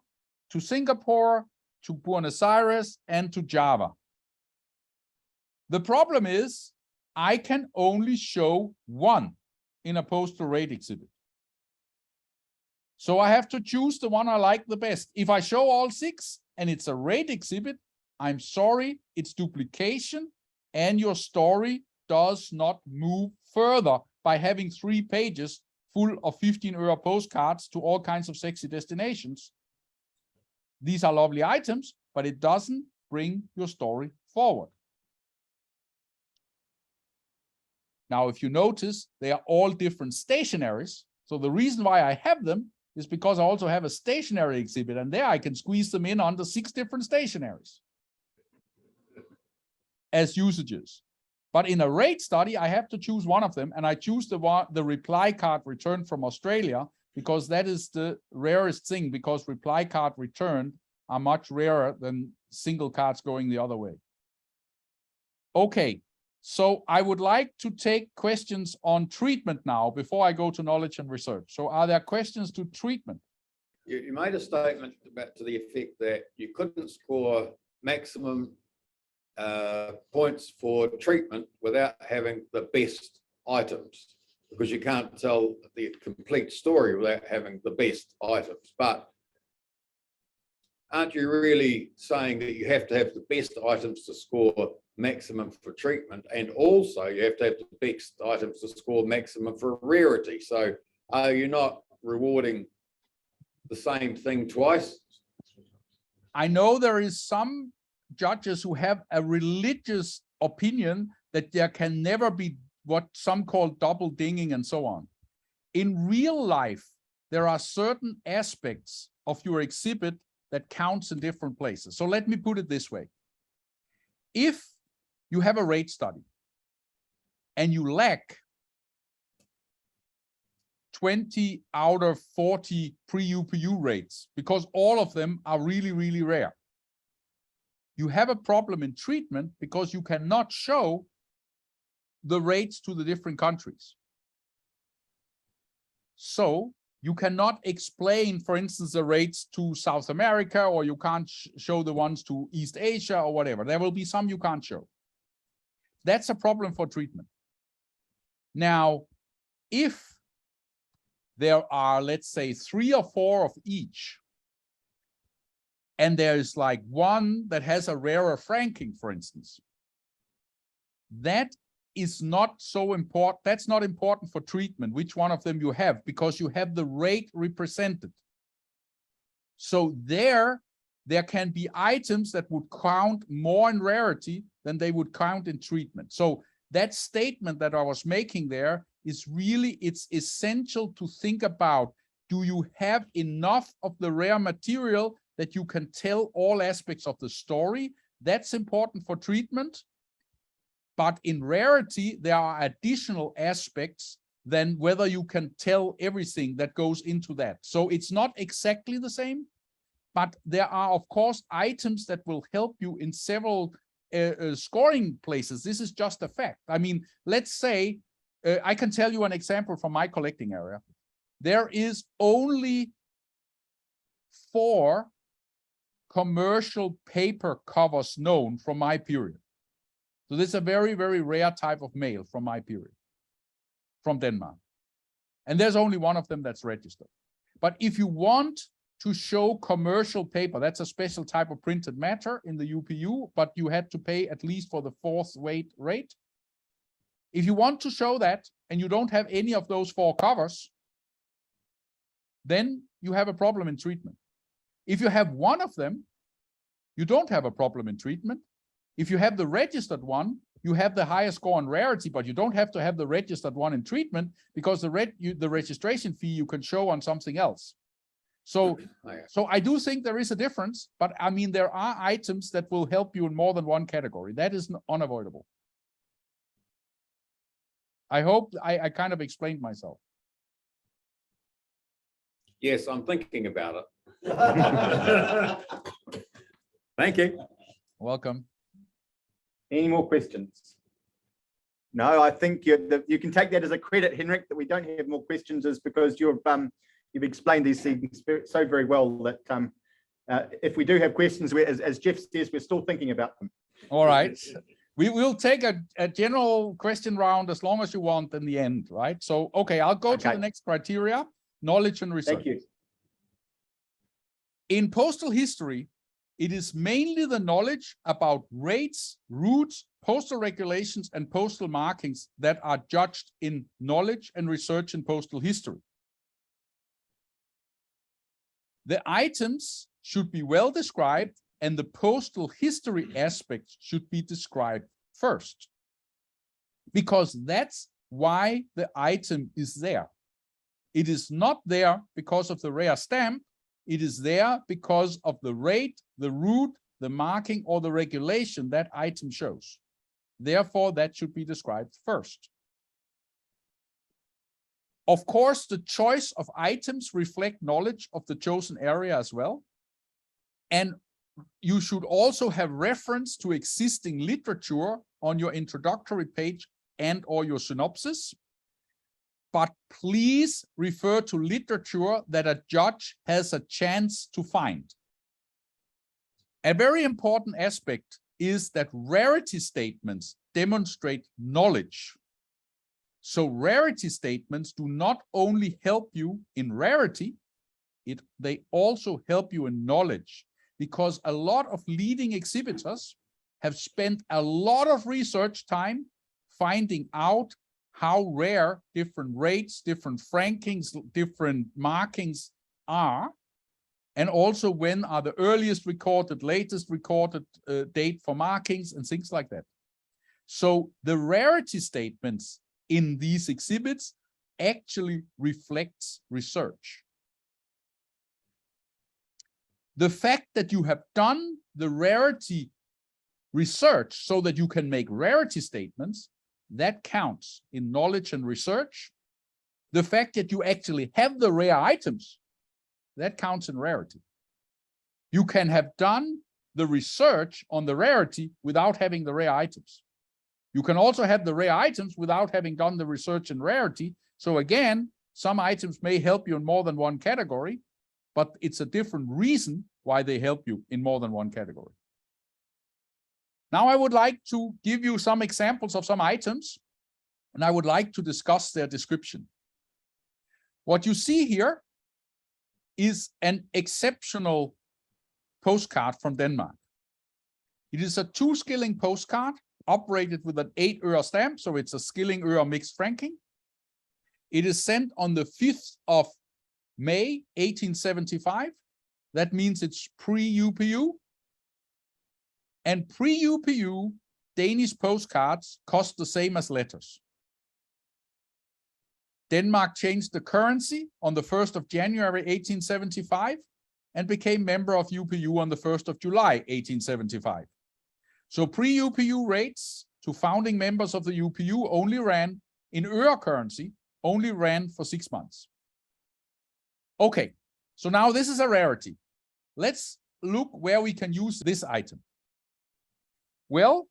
to Singapore, to Buenos Aires, and to Java. The problem is I can only show one in a postal rate exhibit. So I have to choose the one I like the best. If I show all 6 and it's a rate exhibit, I'm sorry, it's duplication, and your story does not move further by having 3 pages full of 15 euro postcards to all kinds of sexy destinations. These are lovely items, but it doesn't bring your story forward. Now, if you notice, they are all different stationaries. So the reason why I have them is because I also have a stationary exhibit, and there I can squeeze them in under 6 different stationaries as usages. But in a rate study, I have to choose one of them, and I choose the reply card returned from Australia, because that is the rarest thing, because reply card returned are much rarer than single cards going the other way. Okay, so I would like to take questions on treatment now before I go to knowledge and research. So are there questions to treatment? You made a statement about to the effect that you couldn't score maximum points for treatment without having the best items, because you can't tell the complete story without having the best items. But aren't you really saying that you have to have the best items to score maximum for treatment, and also you have to have the best items to score maximum for rarity? So are you not rewarding the same thing twice? I know there is some judges who have a religious opinion that there can never be what some call double dinging and so on. In real life, there are certain aspects of your exhibit that counts in different places. So let me put it this way. If you have a rate study and you lack 20 out of 40 pre-UPU rates, because all of them are really, really rare, you have a problem in treatment because you cannot show the rates to the different countries. So you cannot explain, for instance, the rates to South America, or you can't show the ones to East Asia or whatever. There will be some you can't show. That's a problem for treatment. Now, if there are, let's say, 3 or 4 of each, and there's like one that has a rarer franking, for instance, that is not so important. That's not important for treatment, which one of them you have, because you have the rate represented. So there can be items that would count more in rarity than they would count in treatment. So that statement that I was making there is really, it's essential to think about, do you have enough of the rare material that you can tell all aspects of the story? That's important for treatment. But in rarity, there are additional aspects than whether you can tell everything that goes into that. So it's not exactly the same, but there are, of course, items that will help you in several scoring places. This is just a fact. I mean, let's say, I can tell you an example from my collecting area. There is only 4 commercial paper covers known from my period. So this is a very, very rare type of mail from my period, from Denmark. And there's only one of them that's registered. But if you want to show commercial paper, that's a special type of printed matter in the UPU, but you had to pay at least for the 4th weight rate. If you want to show that and you don't have any of those 4 covers, then you have a problem in treatment. If you have one of them, you don't have a problem in treatment. If you have the registered one, you have the highest score on rarity, but you don't have to have the registered one in treatment, because the registration fee you can show on something else. So I do think there is a difference, but I mean, there are items that will help you in more than one category. That is unavoidable. I hope I kind of explained myself. Yes, I'm thinking about it. Thank you. Welcome. Any more questions? No, I think you can take that as a credit, Henrik, that we don't have more questions, is because you're you've explained these things so very well that if we do have questions, as Jeff says, we're still thinking about them. All right. We will take a general question round as long as you want in the end, right? So, okay, I'll go to the next criteria, knowledge and research. Thank you. In postal history, it is mainly the knowledge about rates, routes, postal regulations, and postal markings that are judged in knowledge and research in postal history. The items should be well described, and the postal history aspects should be described first, because that's why the item is there. It is not there because of the rare stamp. It is there because of the rate, the route, the marking, or the regulation that item shows. Therefore, that should be described first. Of course, the choice of items reflect knowledge of the chosen area as well. And you should also have reference to existing literature on your introductory page and or your synopsis. But please refer to literature that a judge has a chance to find. A very important aspect is that rarity statements demonstrate knowledge. So rarity statements do not only help you in rarity, they also help you in knowledge, because a lot of leading exhibitors have spent a lot of research time finding out how rare different rates, different frankings, different markings are, and also when are the earliest recorded, latest recorded date for markings and things like that. So the rarity statements in these exhibits actually reflects research. The fact that you have done the rarity research so that you can make rarity statements, that counts in knowledge and research. The fact that you actually have the rare items, that counts in rarity. You can have done the research on the rarity without having the rare items. You can also have the rare items without having done the research in rarity. So again, some items may help you in more than one category, but it's a different reason why they help you in more than one category. Now I would like to give you some examples of some items, and I would like to discuss their description. What you see here is an exceptional postcard from Denmark. It is a 2-skilling postcard operated with an 8-øre stamp, so it's a skilling-øre mixed franking. It is sent on the 5th of May, 1875. That means it's pre-UPU. And pre-UPU, Danish postcards cost the same as letters. Denmark changed the currency on the 1st of January, 1875, and became member of UPU on the 1st of July, 1875. So pre-UPU rates to founding members of the UPU only ran in øre currency, only ran for 6 months. Okay, so now this is a rarity. Let's look where we can use this item. Well,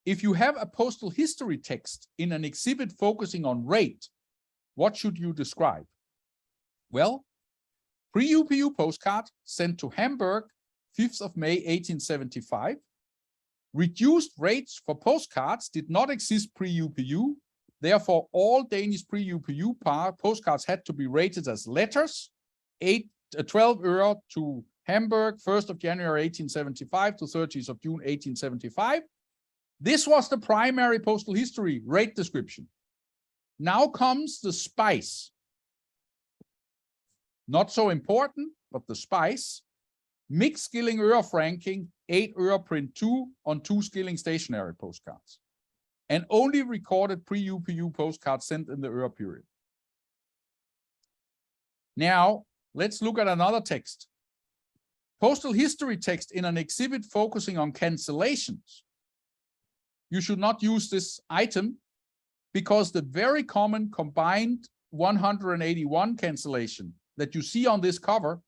if you have a postal history text in an exhibit focusing on rate, what should you describe? Well, pre-UPU postcard sent to Hamburg, 5th of May, 1875. Reduced rates for postcards did not exist pre-UPU. Therefore, all Danish pre-UPU postcards had to be rated as letters, 12 øre to Hamburg, 1st of January 1875 to 30th of June 1875. This was the primary postal history rate description. Now comes the spice. Not so important, but the spice. Mixed skilling øre franking, 8 øre print 2 on 2 skilling stationary postcards. And only recorded pre-UPU postcards sent in the øre period. Now, let's look at another text. Postal history text in an exhibit focusing on cancellations. You should not use this item because the very common combined 181 cancellation that you see on this cover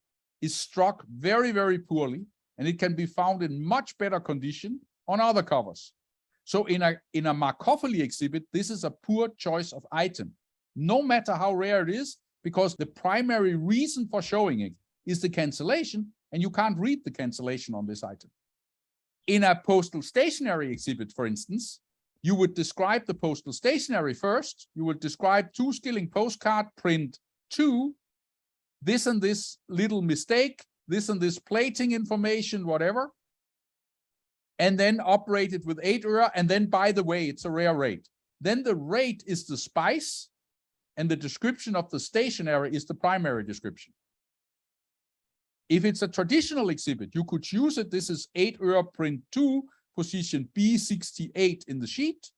is struck very, very poorly, and it can be found in much better condition on other covers. So in a Markoffeli exhibit, this is a poor choice of item. No matter how rare it is, because the primary reason for showing it is the cancellation, and you can't read the cancellation on this item. In a postal stationery exhibit, for instance, you would describe the postal stationery first. You would describe 2 skilling postcard, print 2, this and this little mistake, this and this plating information, whatever, and then operate it with 8 euro. And then, by the way, it's a rare rate. Then the rate is the spice, and the description of the stationery is the primary description. If it's a traditional exhibit, you could use it. This is 8 euro print 2, position B68 in the sheet.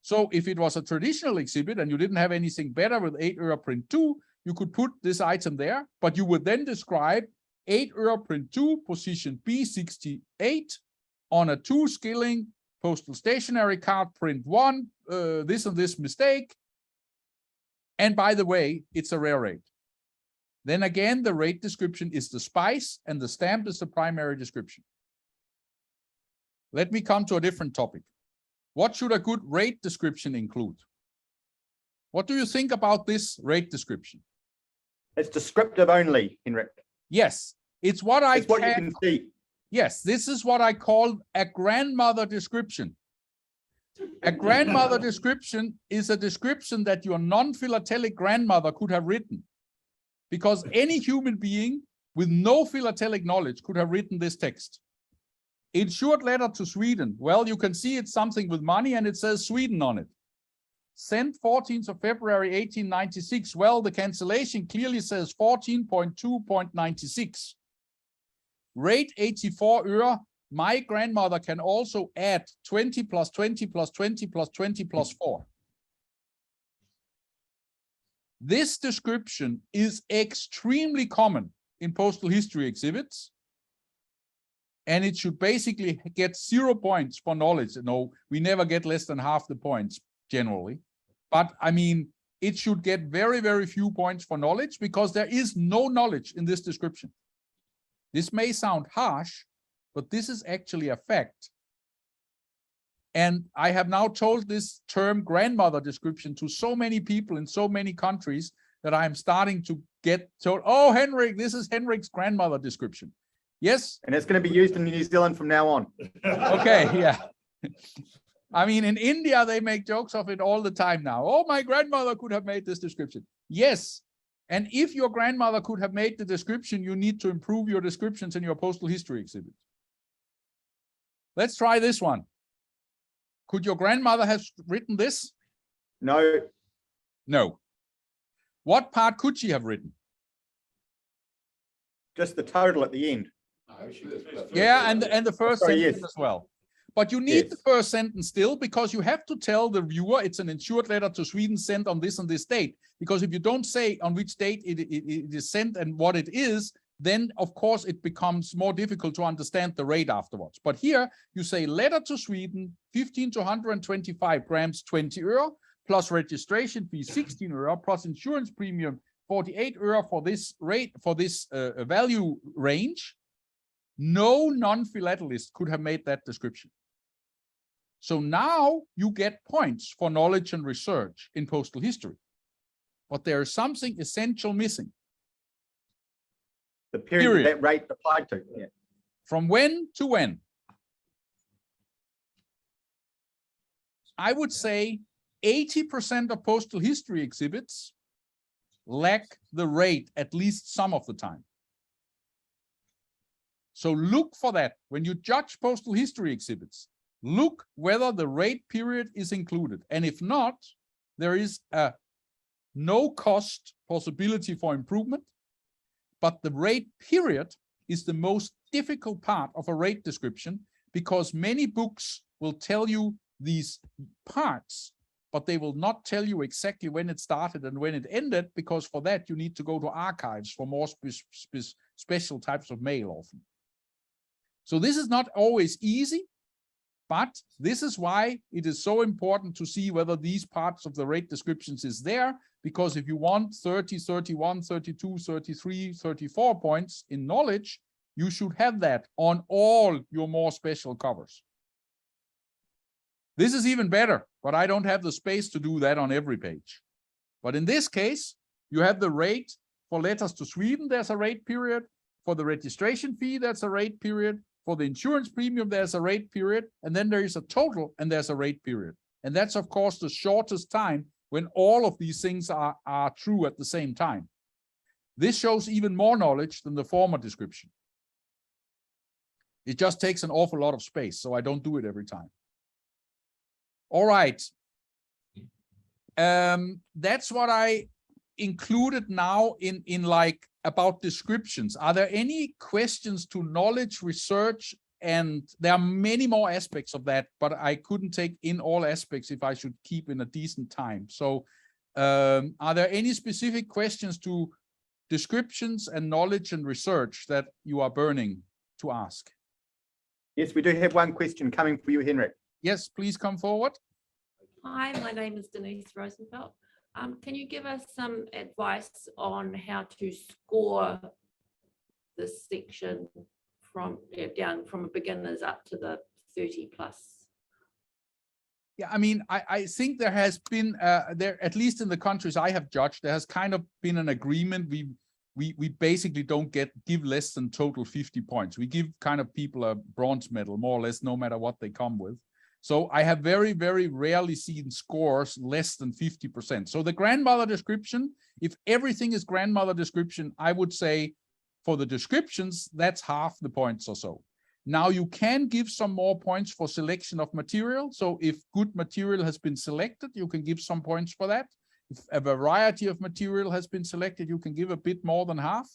So if it was a traditional exhibit and you didn't have anything better with 8 euro print 2, you could put this item there, but you would then describe 8 euro print 2, position B68 on a 2 skilling postal stationery card, print 1, this and this mistake. And by the way, it's a rare rate. Then again, the rate description is the spice and the stamp is the primary description. Let me come to a different topic. What should a good rate description include? What do you think about this rate description? It's descriptive only, Henrik. Yes, it's what It's what you can see. Yes, this is what I call a grandmother description. A grandmother description is a description that your non-philatelic grandmother could have written, because any human being with no philatelic knowledge could have written this text. Insured letter to Sweden. Well, you can see it's something with money and it says Sweden on it. Sent 14th of February, 1896. Well, the cancellation clearly says 14.2.96. Rate 84 euro. My grandmother can also add 20 plus 20 plus 20 plus 20 plus 4. This description is extremely common in postal history exhibits, and it should basically get 0 points for knowledge. No, we never get less than half the points generally, but I mean, it should get very, very few points for knowledge because there is no knowledge in this description. This may sound harsh, but this is actually a fact. And I have now told this term grandmother description to so many people in so many countries that I'm starting to get told, oh, Henrik, this is Henrik's grandmother description. Yes. And it's going to be used in New Zealand from now on. Okay, yeah. I mean, in India, they make jokes of it all the time now. Oh, my grandmother could have made this description. Yes. And if your grandmother could have made the description, you need to improve your descriptions in your postal history exhibit. Let's try this one. Could your grandmother have written this? No. No. What part could she have written? Just the total at the end. Yeah, and the first Sorry, sentence yes. as well. But you need Yes. the first sentence still, because you have to tell the viewer it's an insured letter to Sweden sent on this and this date. Because if you don't say on which date it is sent and what it is, then of course it becomes more difficult to understand the rate afterwards. But here you say letter to Sweden, 15 to 125 grams, 20 euro, plus registration fee 16 euro, plus insurance premium 48 euro for this rate, for this value range. No non-philatelist could have made that description. So now you get points for knowledge and research in postal history. But there is something essential missing. The period that rate applied to. Yeah. From when to when? I would say 80% of postal history exhibits lack the rate at least some of the time. So look for that. When you judge postal history exhibits, look whether the rate period is included. And if not, there is a no cost possibility for improvement. But the rate period is the most difficult part of a rate description, because many books will tell you these parts, but they will not tell you exactly when it started and when it ended, because for that you need to go to archives for more special types of mail often. So this is not always easy, but this is why it is so important to see whether these parts of the rate descriptions is there, because if you want 30, 31, 32, 33, 34 points in knowledge, you should have that on all your more special covers. This is even better, but I don't have the space to do that on every page. But in this case, You have the rate for letters to Sweden, there's a rate period. For the registration fee, that's a rate period. For the insurance premium, there's a rate period. And then there is a total and there's a rate period. And that's, of course, the shortest time when all of these things are true at the same time. This shows even more knowledge than the former description. It just takes an awful lot of space, so I don't do it every time. All right. That's what I included now in like about descriptions. Are there any questions to knowledge research? And there are many more aspects of that, but I couldn't take in all aspects if I should keep in a decent time. So are there any specific questions to descriptions and knowledge and research that you are burning to ask? Yes, we do have one question coming for you, Henrik. Yes, please come forward. Hi, my name is Denise Rosenfeld. Can you give us some advice on how to score this section from down from beginners up to the 30 plus? Yeah, I mean, I think there has been there, at least in the countries I have judged, there has kind of been an agreement. We basically don't give less than total 50 points. We give kind of people a bronze medal, more or less, no matter what they come with. So I have very, very rarely seen scores less than 50%. So the grandmother description, if everything is grandmother description, I would say for the descriptions, that's half the points or so. Now you can give some more points for selection of material. So if good material has been selected, you can give some points for that. If a variety of material has been selected, you can give a bit more than half.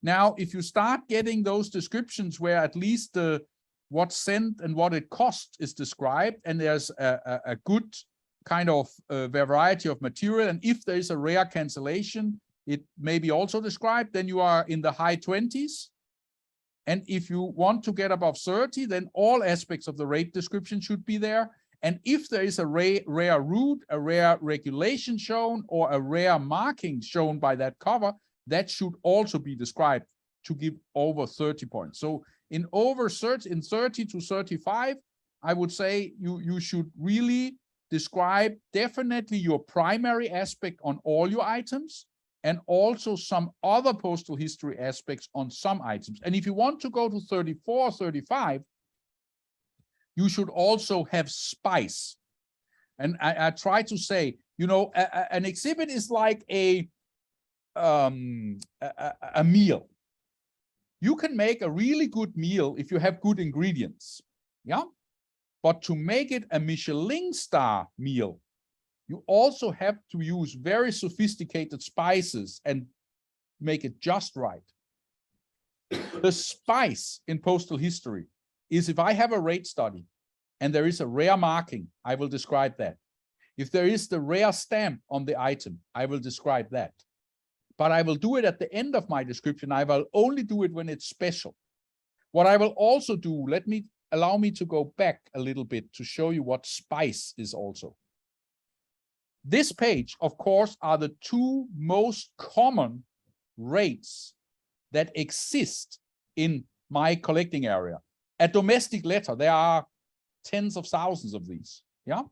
Now, if you start getting those descriptions where at least what's sent and what it costs is described, and there's a good kind of variety of material, and if there is a rare cancellation, it may be also described, then you are in the high 20s. And if you want to get above 30, then all aspects of the rate description should be there. And if there is a rare route, a rare regulation shown, or a rare marking shown by that cover, that should also be described to give over 30 points. So in 30 to 35, I would say you should really describe definitely your primary aspect on all your items, and also some other postal history aspects on some items. And if you want to go to 34, 35, you should also have spice. And I try to say, you know, an exhibit is like a meal. You can make a really good meal if you have good ingredients, yeah? But to make it a Michelin star meal, you also have to use very sophisticated spices and make it just right. The spice in postal history is if I have a rate study and there is a rare marking, I will describe that. If there is the rare stamp on the item, I will describe that. But I will do it at the end of my description. I will only do it when it's special. What I will also do, allow me to go back a little bit to show you what spice is also. This page, of course, are the two most common rates that exist in my collecting area. A domestic letter, there are tens of thousands of these, yeah?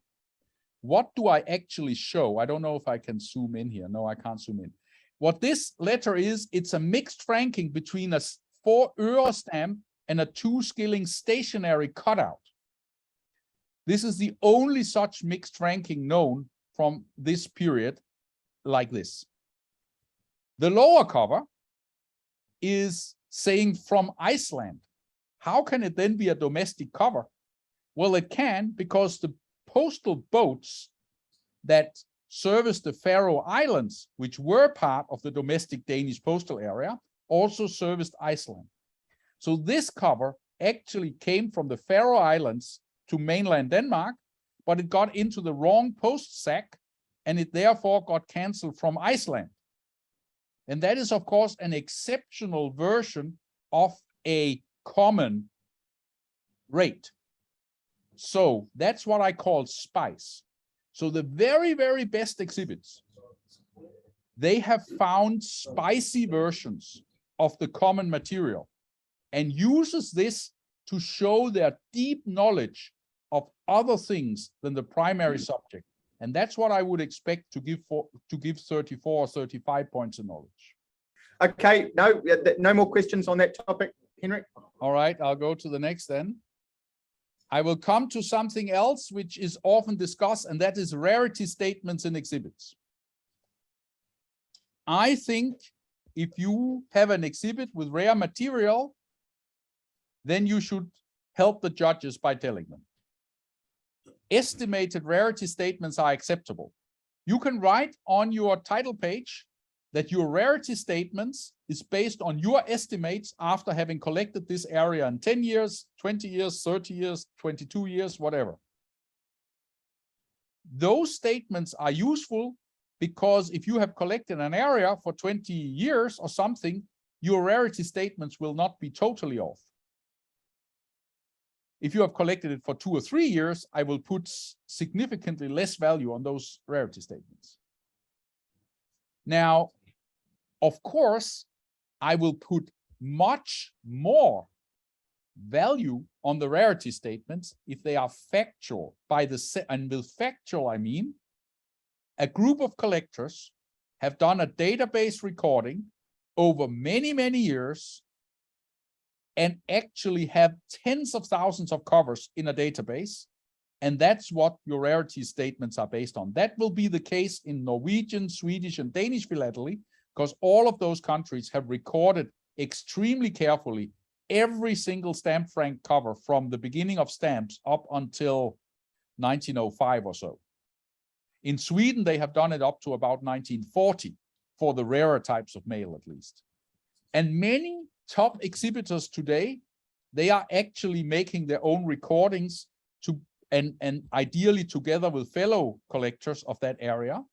What do I actually show? I don't know if I can zoom in here. No, I can't zoom in. What this letter is, it's a mixed franking between a 4 euro stamp and a 2 skilling stationary cutout. This is the only such mixed franking known from this period like this. The lower cover is saying from Iceland. How can it then be a domestic cover? Well, it can, because the postal boats that service the Faroe Islands, which were part of the domestic Danish postal area, also serviced Iceland. So this cover actually came from the Faroe Islands to mainland Denmark, but it got into the wrong post sack, and it therefore got canceled from Iceland. And that is, of course, an exceptional version of a common rate. So that's what I call spice. So the very, very best exhibits, they have found spicy versions of the common material and uses this to show their deep knowledge of other things than the primary subject. And that's what I would expect to give 34 or 35 points in knowledge. Okay, no more questions on that topic, Henrik. All right, I'll go to the next then. I will come to something else which is often discussed, and that is rarity statements in exhibits. I think if you have an exhibit with rare material, then you should help the judges by telling them. Estimated rarity statements are acceptable. You can write on your title page that your rarity statements is based on your estimates after having collected this area in 10 years, 20 years, 30 years, 22 years, whatever. Those statements are useful because if you have collected an area for 20 years or something, your rarity statements will not be totally off. If you have collected it for 2 or 3 years, I will put significantly less value on those rarity statements. Now, of course, I will put much more value on the rarity statements if they are factual. And with factual, I mean a group of collectors have done a database recording over many, many years and actually have tens of thousands of covers in a database. And that's what your rarity statements are based on. That will be the case in Norwegian, Swedish, and Danish philately, because all of those countries have recorded extremely carefully every single stamp frank cover from the beginning of stamps up until 1905 or so. In Sweden, they have done it up to about 1940 for the rarer types of mail, at least. And many top exhibitors today, they are actually making their own recordings and ideally together with fellow collectors of that area,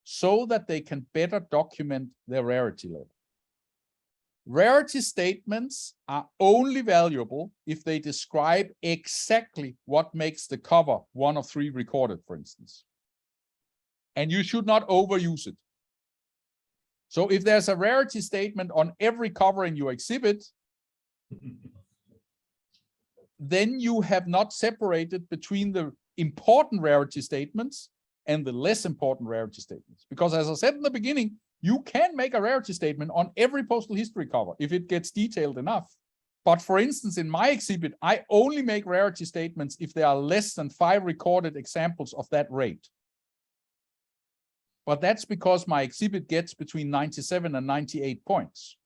so that they can better document their rarity level. Rarity statements are only valuable if they describe exactly what makes the cover 1 of 3 recorded, for instance. And you should not overuse it. So if there's a rarity statement on every cover in your exhibit, then you have not separated between the important rarity statements and the less important rarity statements. Because as I said in the beginning, you can make a rarity statement on every postal history cover if it gets detailed enough. But for instance, in my exhibit, I only make rarity statements if there are less than 5 recorded examples of that rate. But that's because my exhibit gets between 97 and 98 points.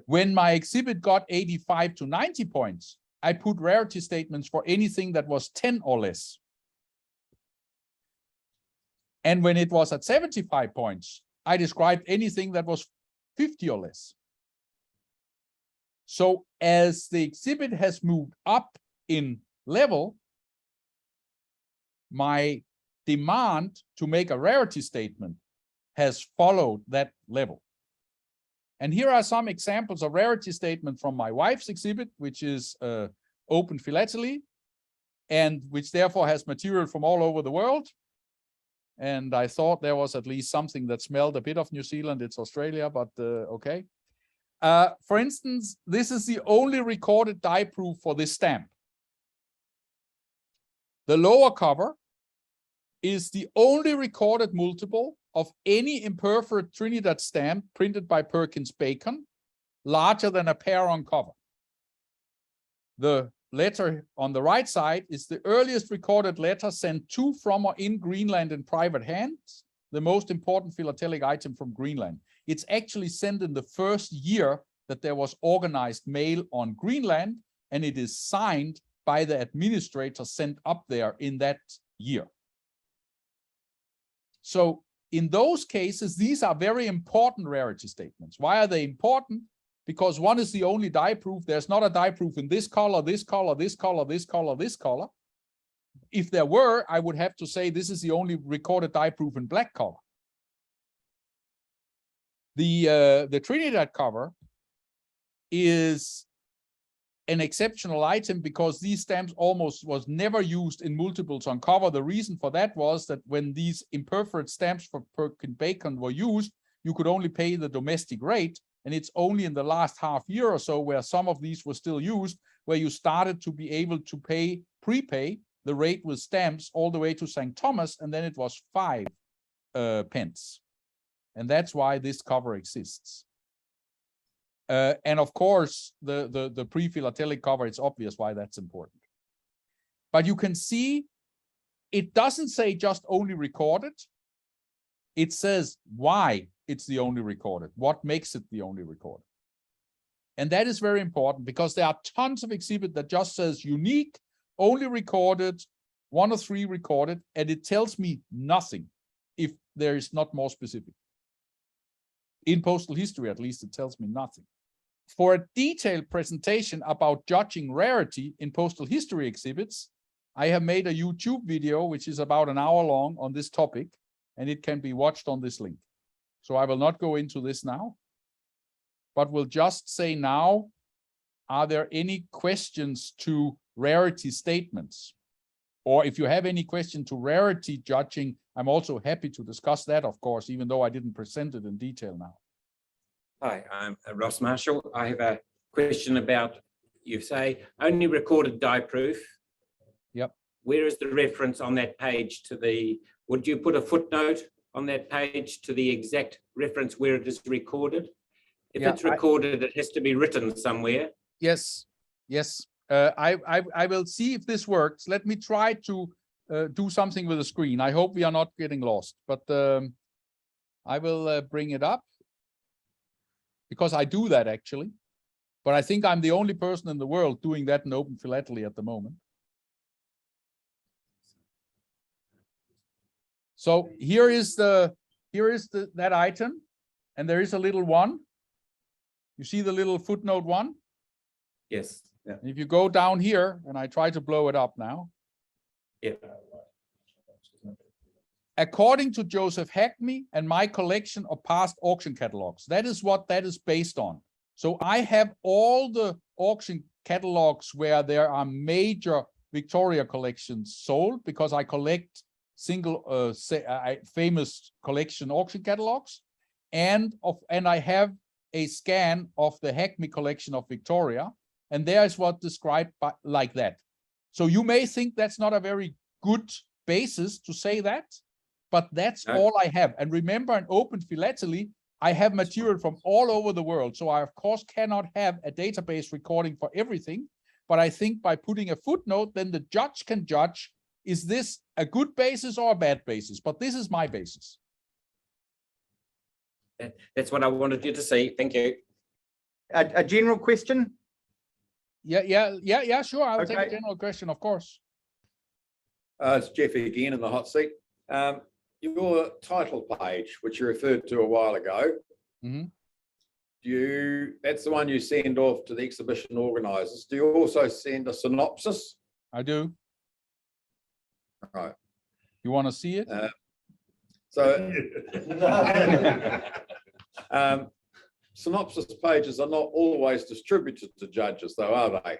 When my exhibit got 85 to 90 points, I put rarity statements for anything that was 10 or less. And when it was at 75 points, I described anything that was 50 or less. So as the exhibit has moved up in level, my demand to make a rarity statement has followed that level. And here are some examples of rarity statement from my wife's exhibit, which is open philately, and which therefore has material from all over the world. And I thought there was at least something that smelled a bit of New Zealand. It's Australia, but okay. For instance, this is the only recorded die proof for this stamp. The lower cover is the only recorded multiple of any imperforate Trinidad stamp printed by Perkins Bacon, larger than a pair on cover. The letter on the right side is the earliest recorded letter sent to, from, or in Greenland in private hands, the most important philatelic item from Greenland. It's actually sent in the first year that there was organized mail on Greenland, and it is signed by the administrator sent up there in that year. So in those cases, these are very important rarity statements. Why are they important? Because one is the only die proof. There's not a die proof in this color, this color, this color, this color, this color. If there were, I would have to say this is the only recorded die proof in black color. The Trinidad cover is an exceptional item because these stamps almost was never used in multiples on cover. The reason for that was that when these imperforate stamps for Perkins Bacon were used, you could only pay the domestic rate. And it's only in the last half year or so where some of these were still used, where you started to be able to prepay the rate with stamps all the way to St. Thomas, and then it was 5 pence. And that's why this cover exists. And of course, the pre-philatelic cover, it's obvious why that's important. But you can see it doesn't say just only recorded. It says why it's the only recorded, what makes it the only recorded. And that is very important because there are tons of exhibit that just says unique, only recorded, 1 of 3 recorded, and it tells me nothing if there is not more specific. In postal history, at least, it tells me nothing. For a detailed presentation about judging rarity in postal history exhibits, I have made a YouTube video, which is about an hour long on this topic, and it can be watched on this link. So I will not go into this now, but will just say now, are there any questions to rarity statements? Or if you have any question to rarity judging, I'm also happy to discuss that, of course, even though I didn't present it in detail now. Hi, I'm Ross Marshall. I have a question about, you say, only recorded die proof. Yep. Where is the reference on that page to the, would you put a footnote on that page to the exact reference where it is recorded? If Yeah, it's recorded, it has to be written somewhere. Yes, yes. I will see if this works. Let me try to do something with the screen. I hope we are not getting lost, but I will bring it up because I do that actually. But I think I'm the only person in the world doing that in open philately at the moment. So here is that item, and there is a little 1. You see the little footnote 1? Yes. Yeah. If you go down here, and I try to blow it up now. Yeah. According to Joseph Hackney and my collection of past auction catalogs, that is what that is based on. So I have all the auction catalogs where there are major Victoria collections sold because I collect single famous collection auction catalogs, and I have a scan of the Hackney collection of Victoria, and there is what described by, like that. So you may think that's not a very good basis to say that, but that's all I have. And remember, in open philately, I have material from all over the world. So I, of course, cannot have a database recording for everything. But I think by putting a footnote, then the judge can judge, is this a good basis or a bad basis? But this is my basis. That's what I wanted you to see. Thank you. A general question? Yeah, sure. I'll take a Okay. general question, of course. It's Jeff again in the hot seat. Your title page, which you referred to a while ago, that's the one you send off to the exhibition organizers. Do you also send a synopsis? I do. Right. You want to see it? Synopsis pages are not always distributed to judges, though, are they?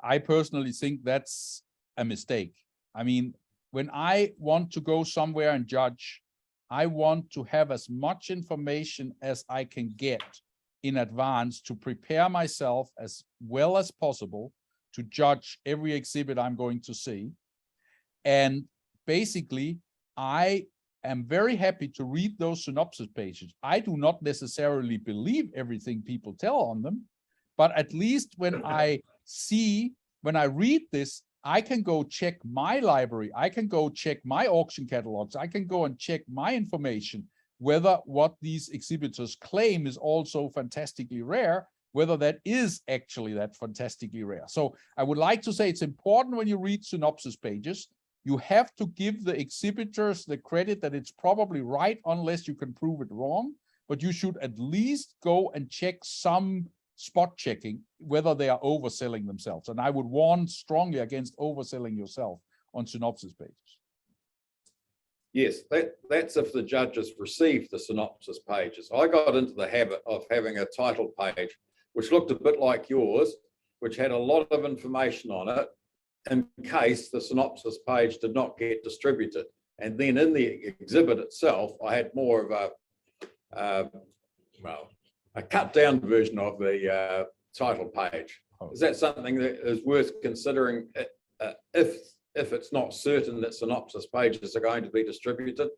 I personally think that's a mistake. I mean, when I want to go somewhere and judge, I want to have as much information as I can get in advance to prepare myself as well as possible to judge every exhibit I'm going to see. And basically, I am very happy to read those synopsis pages. I do not necessarily believe everything people tell on them, but at least when I read this, I can go check my library. I can go check my auction catalogs. I can go and check my information, whether what these exhibitors claim is also fantastically rare, whether that is actually that fantastically rare. So I would like to say it's important when you read synopsis pages, you have to give the exhibitors the credit that it's probably right unless you can prove it wrong, but you should at least go and check some spot checking whether they are overselling themselves. And I would warn strongly against overselling yourself on synopsis pages. Yes, that's if the judges receive the synopsis pages. I got into the habit of having a title page, which looked a bit like yours, which had a lot of information on it in case the synopsis page did not get distributed. And then in the exhibit itself, I had more of a cut down version of the title page. Is that something that is worth considering if it's not certain that synopsis pages are going to be distributed?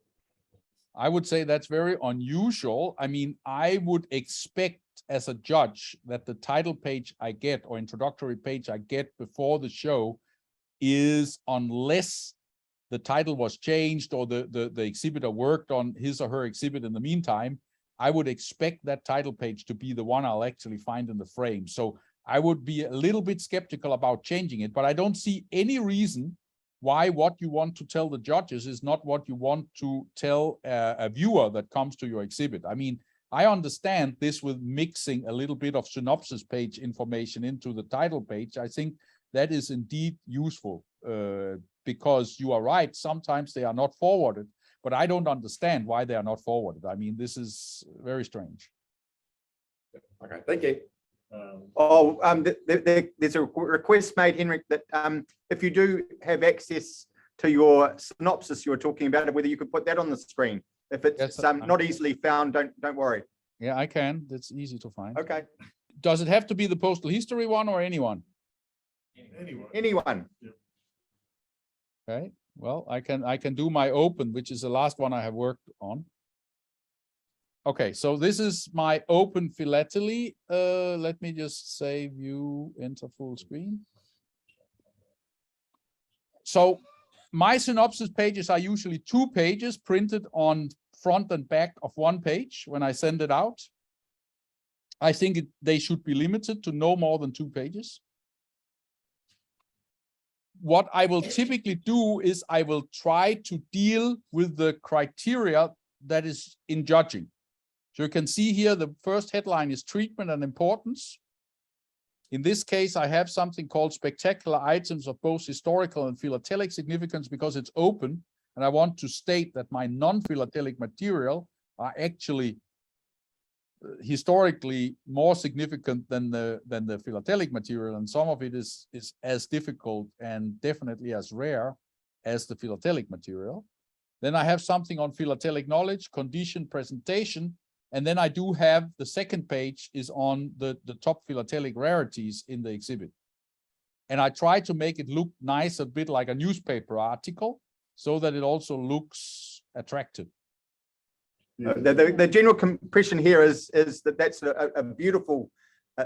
I would say that's very unusual. I mean, I would expect as a judge that the title page I get or introductory page I get before the show is, unless the title was changed or the exhibitor worked on his or her exhibit in the meantime, I would expect that title page to be the one I'll actually find in the frame. So I would be a little bit skeptical about changing it, but I don't see any reason why what you want to tell the judges is not what you want to tell a viewer that comes to your exhibit. I mean, I understand this with mixing a little bit of synopsis page information into the title page. I think that is indeed useful because you are right. Sometimes they are not forwarded, but I don't understand why they are not forwarded. I mean, this is very strange. Okay, thank you. There's a request made, Henrik, that if you do have access to your synopsis you were talking about, whether you could put that on the screen. If it's Yes, not easily found, don't worry. Yeah, I can. That's easy to find. Okay. Does it have to be the postal history one or anyone? Anyone? Okay. Well, I can do my open, which is the last one I have worked on. Okay, so this is my open philately. Let me just say view, enter full screen. So my synopsis pages are usually 2 pages printed on front and back of 1 page when I send it out. I think they should be limited to no more than 2 pages. What I will typically do is I will try to deal with the criteria that is in judging. So you can see here, the first headline is treatment and importance. In this case, I have something called spectacular items of both historical and philatelic significance because it's open. And I want to state that my non-philatelic material are actually historically more significant than the philatelic material. And some of it is as difficult and definitely as rare as the philatelic material. Then I have something on philatelic knowledge, condition, presentation. And then I do have the second page is on the top philatelic rarities in the exhibit. And I try to make it look nice, a bit like a newspaper article, so that it also looks attractive. The general impression here is that that's a beautiful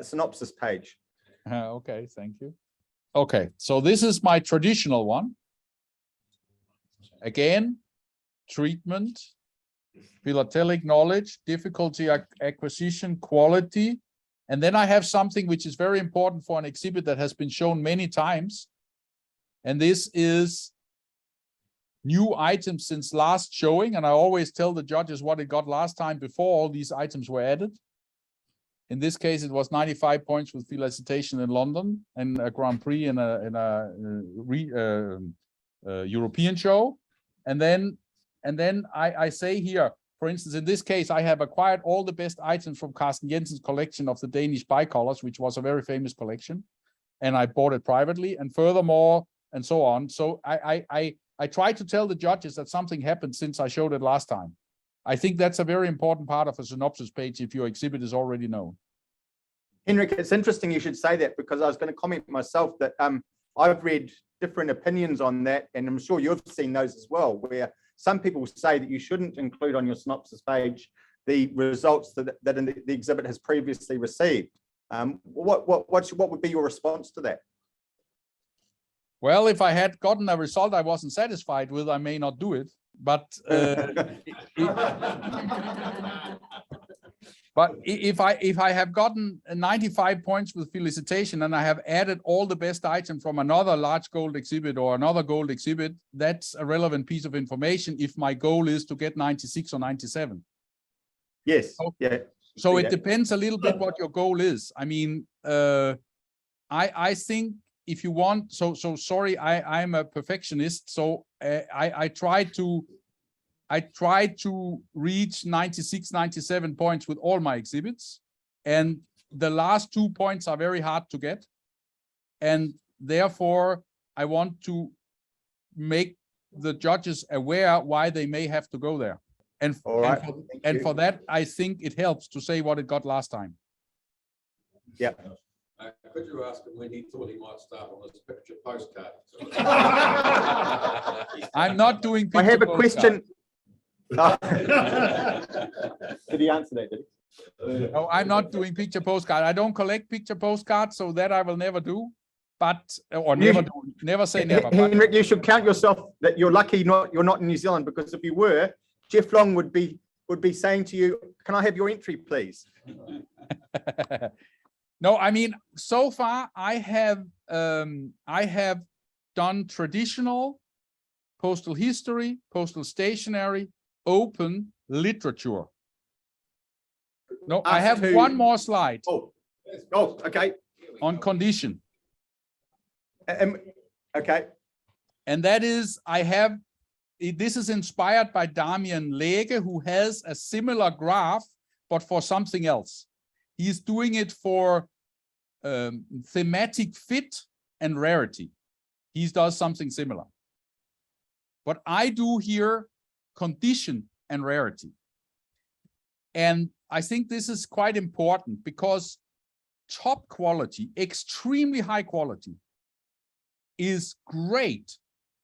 synopsis page. Okay, thank you. Okay, so this is my traditional one. Again, treatment, philatelic knowledge, difficulty acquisition, quality. And then I have something which is very important for an exhibit that has been shown many times. And this is new items since last showing. And I always tell the judges what it got last time before all these items were added. In this case, it was 95 points with felicitation in London and a Grand Prix in a European show. And then I say here, for instance, in this case, I have acquired all the best items from Carsten Jensen's collection of the Danish bicolors, which was a very famous collection. And I bought it privately. And furthermore, and so on. So I try to tell the judges that something happened since I showed it last time. I think that's a very important part of a synopsis page if your exhibit is already known. Henrik, it's interesting you should say that, because I was going to comment myself that I've read different opinions on that, and I'm sure you've seen those as well, where some people say that you shouldn't include on your synopsis page the results that the exhibit has previously received. What would be your response to that? Well, if I had gotten a result I wasn't satisfied with, I may not do it. But but if I have gotten 95 points with felicitation and I have added all the best items from another large gold exhibit or another gold exhibit, that's a relevant piece of information if my goal is to get 96 or 97. Yes. Yeah. So it depends a little bit what your goal is. I mean, I think if you want, so sorry, I'm a perfectionist. So I try to reach 96, 97 points with all my exhibits. And the last 2 points are very hard to get. And therefore, I want to make the judges aware why they may have to go there. And for that, I think it helps to say what it got last time. Yeah. Could you ask him when he thought he might start on this picture postcard? I'm not doing. I have a picture postcard. question. Did he answer that? Did he? No, I'm not doing picture postcard. I don't collect picture postcards, so that I will never do. But or never do. Never say never. But Henrik, you should count yourself that you're lucky you're not in New Zealand, because if you were, Jeff Long would be saying to you, "Can I have your entry, please?" no, I mean, so far I have done traditional postal history, postal stationery, open literature. No, I have one more slide Oh, okay. on condition. Okay. And that is, this is inspired by Damian Lege, who has a similar graph, but for something else. He's doing it for thematic fit and rarity. He does something similar. But I do here condition and rarity. And I think this is quite important because top quality, extremely high quality, is great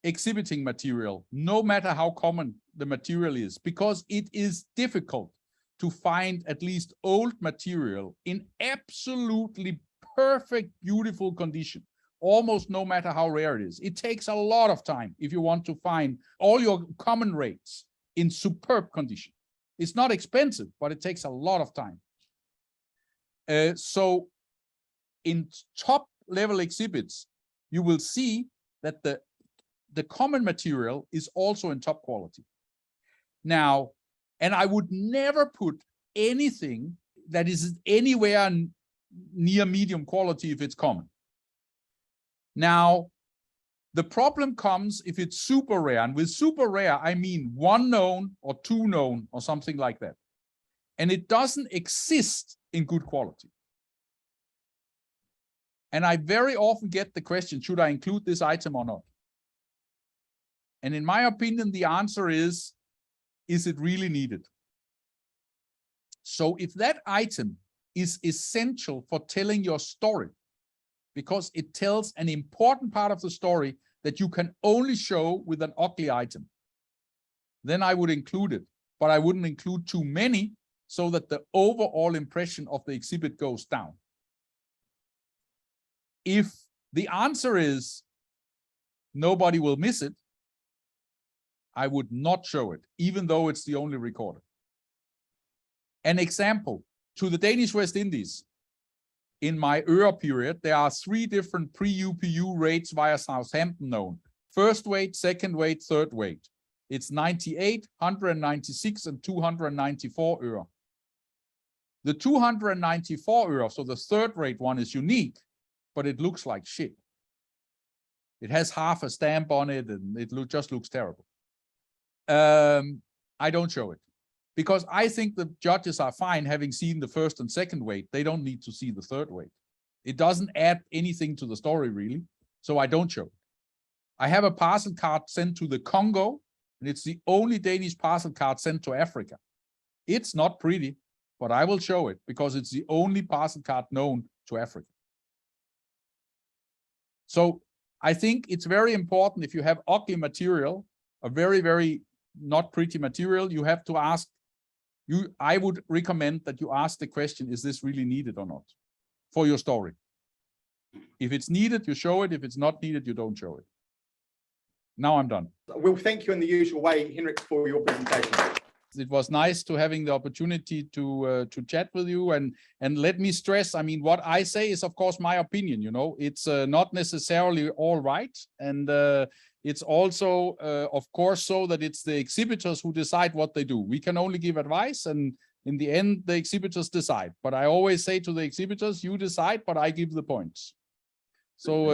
exhibiting material, no matter how common the material is, because it is difficult to find at least old material in absolutely perfect, beautiful condition, almost no matter how rare it is. It takes a lot of time if you want to find all your common rates in superb condition. It's not expensive, but it takes a lot of time. So in top level exhibits, you will see that the common material is also in top quality. Now, and I would never put anything that is anywhere near medium quality if it's common. Now, the problem comes if it's super rare, and with super rare, I mean 1 known or 2 known or something like that. And it doesn't exist in good quality. And I very often get the question, should I include this item or not? And in my opinion, the answer is it really needed? So if that item is essential for telling your story, because it tells an important part of the story that you can only show with an ugly item, then I would include it, but I wouldn't include too many so that the overall impression of the exhibit goes down. If the answer is nobody will miss it, I would not show it, even though it's the only recorded. An example, to the Danish West Indies, in my period, there are 3 different pre-UPU rates via Southampton known. First weight, second weight, third weight. It's 98, 196, and 294 euro. The 294 euro, so the third rate one, is unique, but it looks like shit. It has half a stamp on it, and it just looks terrible. I don't show it because I think the judges are fine having seen the first and second weight. They don't need to see the third weight. It doesn't add anything to the story, really. So I don't show it. I have a parcel card sent to the Congo, and it's the only Danish parcel card sent to Africa. It's not pretty, but I will show it because it's the only parcel card known to Africa. So I think it's very important if you have ugly material, a very, very not pretty material, you have to ask, I would recommend that you ask the question, is this really needed or not for your story? If it's needed, you show it. If it's not needed, you don't show it. Now I'm done. We'll thank you in the usual way, Henrik, for your presentation. It was nice to having the opportunity to chat with you, and let me stress, I mean, what I say is of course my opinion, you know, it's not necessarily all right, and it's also of course so that it's the exhibitors who decide what they do. We can only give advice, and in the end the exhibitors decide, but I always say to the exhibitors, you decide, but I give the points. So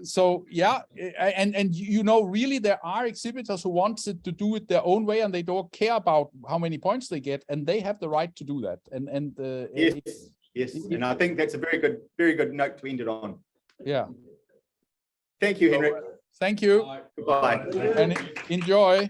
so yeah, and you know, really there are exhibitors who want to do it their own way, and they don't care about how many points they get, and they have the right to do that. And yes, and I think that's a very good note to end it on. Yeah. Thank you, Henrik. Thank you. Goodbye. And enjoy.